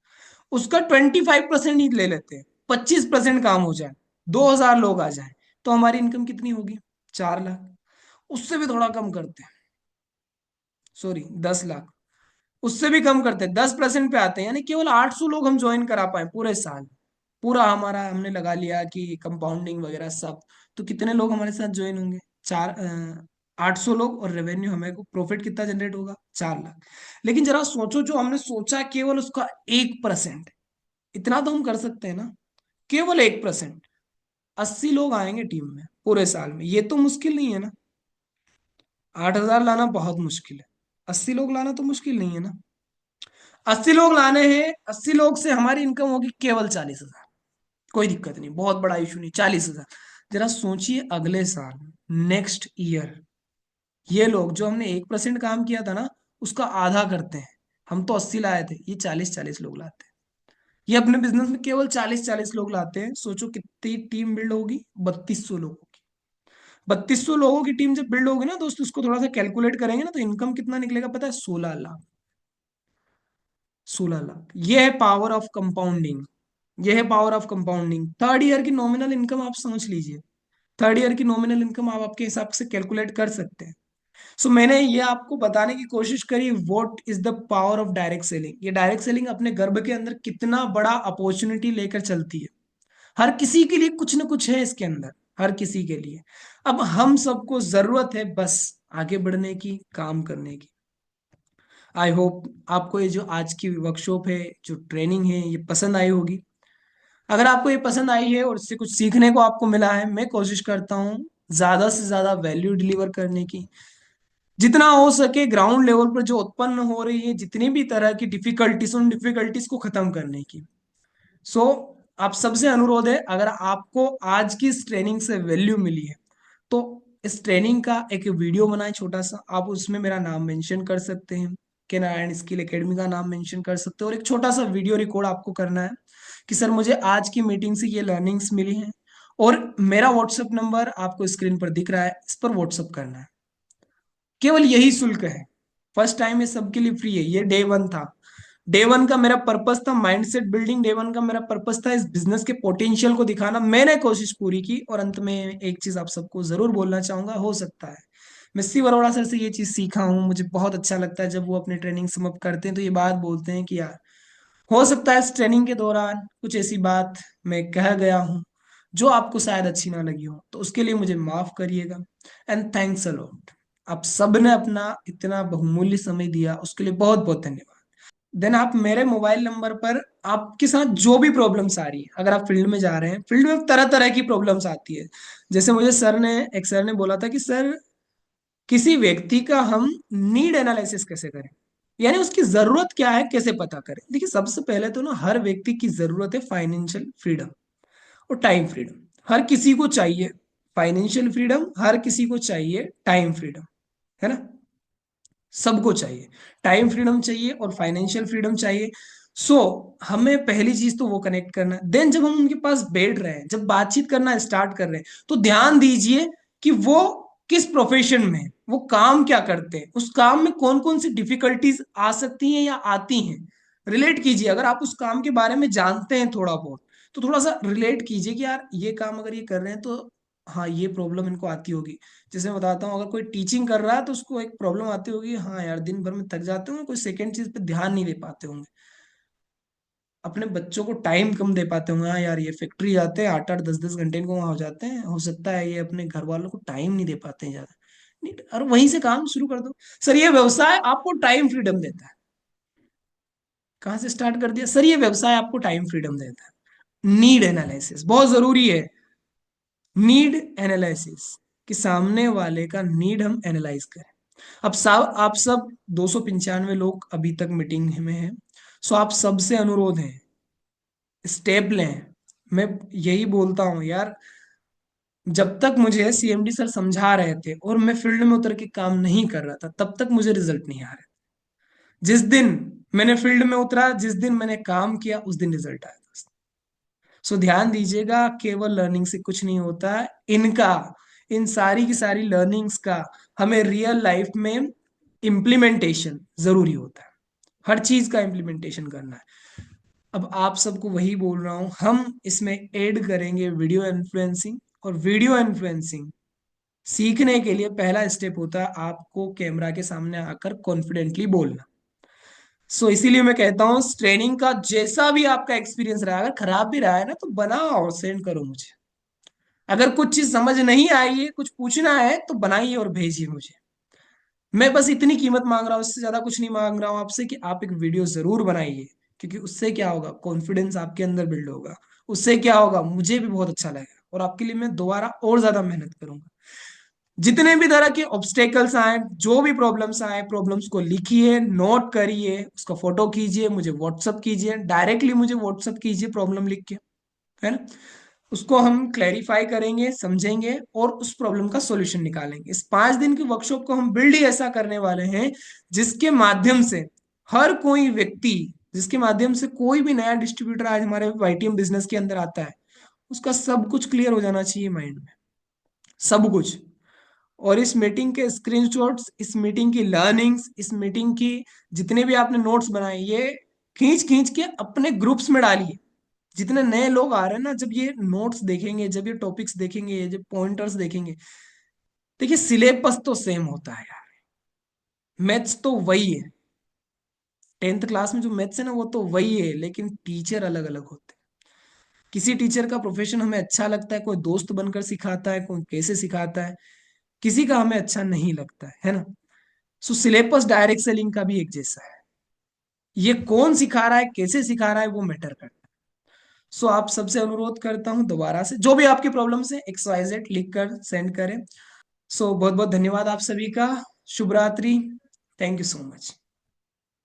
Speaker 1: उसका 25% ही ले लेते हैं, 25% काम हो जाए, 2,000 लोग आ जाए, तो हमारी इनकम कितनी होगी? 4 लाख। उससे भी थोड़ा कम करते हैं, सॉरी 10 लाख। उससे भी कम करते हैं, 10% पे आते हैं, यानी केवल 800 लोग हम ज्वाइन करा पाए पूरे साल। पूरा हमारा हमने लगा लिया कि कंपाउंडिंग वगैरह सब, तो कितने लोग हमारे साथ ज्वाइन होंगे? 800 लोग, और रेवेन्यू हमें को प्रॉफिट कितना जनरेट होगा? 4 लाख। लेकिन जरा सोचो, जो हमने सोचा केवल उसका 1%, इतना तो हम कर सकते हैं ना, केवल 1%। 80 लोग आएंगे टीम में पूरे साल में, ये तो मुश्किल नहीं है ना। 8,000 लाना बहुत मुश्किल है, 80 लोग लाना तो मुश्किल नहीं है ना। 80 लोग लाने हैं, 80 लोग से हमारी इनकम होगी केवल 40,000। कोई दिक्कत नहीं, बहुत बड़ा इशू नहीं, 40,000। जरा सोचिए अगले साल, नेक्स्ट ईयर, ये लोग जो हमने 1% काम किया था ना, उसका आधा करते हैं। हम तो 80 लाए थे, ये 40-40 लोग लाते हैं। ये अपने बिजनेस में केवल 40-40 लोग लाते हैं। सोचो कितनी टीम बिल्ड होगी? 3,200 लोगों की। 3,200 लोगों की टीम जब बिल्ड होगी ना दोस्त, उसको थोड़ा सा कैलकुलेट करेंगे ना, तो इनकम कितना निकलेगा पता है? 16 लाख। 16 लाख। ये है पावर ऑफ कंपाउंडिंग। ये है power of compounding. Third year की नॉमिनल इनकम आप समझ लीजिए। थर्ड ईयर की नॉमिनल इनकम आप आपके हिसाब से कैलकुलेट कर सकते हैं। सो मैंने ये आपको बताने की कोशिश करी, what is the power of direct selling. ये डायरेक्ट सेलिंग अपने गर्भ के अंदर कितना बड़ा अपॉर्चुनिटी लेकर चलती है। हर किसी के लिए कुछ ना कुछ है इसके अंदर, हर किसी के लिए। अब हम सबको जरूरत है बस आगे बढ़ने की, काम करने की। आई होप आपको ये जो आज की वर्कशॉप है, जो ट्रेनिंग है, ये पसंद आई होगी। अगर आपको ये पसंद आई है और इससे कुछ सीखने को आपको मिला है, मैं कोशिश करता हूँ ज्यादा से ज्यादा वैल्यू डिलीवर करने की। जितना हो सके ग्राउंड लेवल पर जो उत्पन्न हो रही है जितनी भी तरह की डिफिकल्टीज, उन डिफिकल्टीज को खत्म करने की। सो आप सबसे अनुरोध है, अगर आपको आज की इस ट्रेनिंग से वैल्यू मिली है, तो इस ट्रेनिंग का एक वीडियो बनाए छोटा सा, आप उसमें मेरा नाम मेंशन कर सकते हैं, के नारायण स्किल एकेडमी का नाम मेंशन कर सकते हो, और एक छोटा सा वीडियो रिकॉर्ड आपको करना है कि सर मुझे आज की मीटिंग से ये लर्निंग्स मिली हैं। और मेरा व्हाट्सएप नंबर आपको स्क्रीन पर दिख रहा है, इस पर व्हाट्सएप करना है। केवल यही शुल्क है। फर्स्ट टाइम ये सबके लिए फ्री है। ये डे वन था। डे वन का मेरा पर्पस था माइंडसेट बिल्डिंग। डे वन का मेरा पर्पस था इस बिजनेस के पोटेंशियल को दिखाना। मैंने कोशिश पूरी की। और अंत में एक चीज आप सबको जरूर बोलना चाहूंगा, हो सकता है मैं शिव अरोड़ा सर से ये चीज सीखा हूँ। मुझे बहुत अच्छा लगता है जब वो अपनी ट्रेनिंग समाप्त करते हैं तो ये बात बोलते हैं कि यार, हो सकता है इस ट्रेनिंग के दौरान कुछ ऐसी बात मैं कह गया हूँ जो आपको शायद अच्छी ना लगी हो, तो उसके लिए मुझे माफ करिएगा। And thanks a lot. आप सबने अपना इतना बहुमूल्य समय दिया, उसके लिए बहुत बहुत धन्यवाद। देन आप मेरे मोबाइल नंबर पर आपके साथ जो भी प्रॉब्लम्स आ रही है, अगर आप फील्ड में जा रहे हैं, फील्ड में तरह तरह की प्रॉब्लम्स आती है। जैसे मुझे सर ने बोला था कि सर, किसी व्यक्ति का हम नीड एनालिसिस कैसे करें, यानी उसकी जरूरत क्या है कैसे पता करें। देखिए सबसे पहले तो ना, हर व्यक्ति की जरूरत है फाइनेंशियल फ्रीडम और टाइम फ्रीडम। हर किसी को चाहिए फाइनेंशियल फ्रीडम, हर किसी को चाहिए टाइम फ्रीडम, है ना। सबको चाहिए, टाइम फ्रीडम चाहिए और फाइनेंशियल फ्रीडम चाहिए। सो हमें पहली चीज तो वो कनेक्ट करना है। देन जब हम उनके पास बैठ रहे हैं, जब बातचीत करना स्टार्ट कर रहे हैं, तो ध्यान दीजिए कि वो किस प्रोफेशन में है, वो काम क्या करते हैं, उस काम में कौन कौन सी डिफिकल्टीज आ सकती हैं या आती हैं। रिलेट कीजिए, अगर आप उस काम के बारे में जानते हैं थोड़ा बहुत, तो थोड़ा सा रिलेट कीजिए कि यार ये काम अगर ये कर रहे हैं तो हाँ ये प्रॉब्लम इनको आती होगी। जैसे मैं बताता हूँ, अगर कोई टीचिंग कर रहा है तो उसको एक प्रॉब्लम आती होगी, हाँ यार दिन भर में थक जाते होंगे, कोई सेकंड चीज पे ध्यान नहीं दे पाते होंगे, अपने बच्चों को टाइम कम दे पाते होंगे। हाँ यार ये फैक्ट्री जाते हैं, 8-8 10-10 घंटे इनको वहां हो जाते हैं, हो सकता है ये अपने घर वालों को टाइम नहीं दे पाते हैं ज्यादा। नहीं, और वहीं से काम शुरू कर दो। सर ये व्यवसाय आपको टाइम फ्रीडम देता है। कहाँ से स्टार्ट कर दिया? सर ये व्यवसाय आपको टाइम फ्रीडम देता है। नीड एनालिसिस बहुत जरूरी है। नीड एनालिसिस, कि सामने वाले का नीड हम एनालाइज करें। अब सब आप सब 295 लोग अभी तक मीटिंग में हैं। सो आप सबसे अनुरोध है, स्टेप लें। मैं यही बोलता हूँ यार, जब तक मुझे सीएमडी सर समझा रहे थे और मैं फील्ड में उतर के काम नहीं कर रहा था, तब तक मुझे रिजल्ट नहीं आ रहा। जिस दिन मैंने फील्ड में उतरा, जिस दिन मैंने काम किया, उस दिन रिजल्ट आया दोस्त। सो ध्यान दीजिएगा, केवल लर्निंग से कुछ नहीं होता है। इनका, इन सारी की सारी लर्निंग्स का हमें रियल लाइफ में इम्प्लीमेंटेशन जरूरी होता है। हर चीज का इम्प्लीमेंटेशन करना है। अब आप सबको वही बोल रहा हूं, हम इसमें ऐड करेंगे वीडियो इन्फ्लुएंसिंग। और वीडियो इन्फ्लुएंसिंग सीखने के लिए पहला स्टेप होता है आपको कैमरा के सामने आकर कॉन्फिडेंटली बोलना। सो इसीलिए मैं कहता हूँ ट्रेनिंग का जैसा भी आपका एक्सपीरियंस रहा, अगर खराब भी रहा है ना, तो बनाओ और सेंड करो मुझे। अगर कुछ चीज समझ नहीं आई है, कुछ पूछना है, तो बनाइए और भेजिए मुझे। मैं बस इतनी कीमत मांग रहा हूँ, इससे ज्यादा कुछ नहीं मांग रहा हूँ आपसे, कि आप एक वीडियो जरूर बनाइए। क्योंकि उससे क्या होगा, कॉन्फिडेंस आपके अंदर बिल्ड होगा। उससे क्या होगा, मुझे भी बहुत अच्छा लगेगा और आपके लिए मैं दोबारा और ज्यादा मेहनत करूंगा। जितने भी तरह के ऑब्स्टेकल्स आए, जो भी प्रॉब्लम्स आए, प्रॉब्लम्स को लिखिए, नोट करिए, उसका फोटो कीजिए, मुझे व्हाट्सअप कीजिए, डायरेक्टली मुझे व्हाट्सअप कीजिए प्रॉब्लम लिख के, है ना। उसको हम क्लैरिफाई करेंगे, समझेंगे और उस प्रॉब्लम का सॉल्यूशन निकालेंगे। इस 5 दिन की वर्कशॉप को हम बिल्ड ही ऐसा करने वाले हैं जिसके माध्यम से हर कोई व्यक्ति, जिसके माध्यम से कोई भी नया डिस्ट्रीब्यूटर आज हमारे वाईटीएम बिजनेस के अंदर आता है, उसका सब कुछ क्लियर हो जाना चाहिए माइंड में, सब कुछ। और इस मीटिंग के स्क्रीनशॉट्स, इस मीटिंग की लर्निंग्स, इस मीटिंग की जितने भी आपने नोट्स बनाए, ये खींच खींच के अपने ग्रुप्स में डालिए। जितने नए लोग आ रहे हैं ना, जब ये नोट्स देखेंगे, जब ये टॉपिक्स देखेंगे, जब पॉइंटर्स देखेंगे, देखिए सिलेबस तो सेम होता है यार, मैथ्स तो वही है। 10th क्लास में जो मैथ्स है ना, वो तो वही है, लेकिन टीचर अलग अलग होते हैं। किसी टीचर का प्रोफेशन हमें अच्छा लगता है, कोई दोस्त बनकर सिखाता है, कोई कैसे सिखाता है, किसी का हमें अच्छा नहीं लगता है ना। सो सिलेबस डायरेक्ट सेलिंग का भी एक जैसा है। ये कौन सिखा रहा है, कैसे सिखा रहा है, वो मैटर करता है। सो आप सबसे अनुरोध करता हूं, दोबारा से जो भी आपकी प्रॉब्लम्स है XYZ लिख कर सेंड करें। सो बहुत बहुत धन्यवाद आप सभी का। शुभ रात्रि। Thank you so much.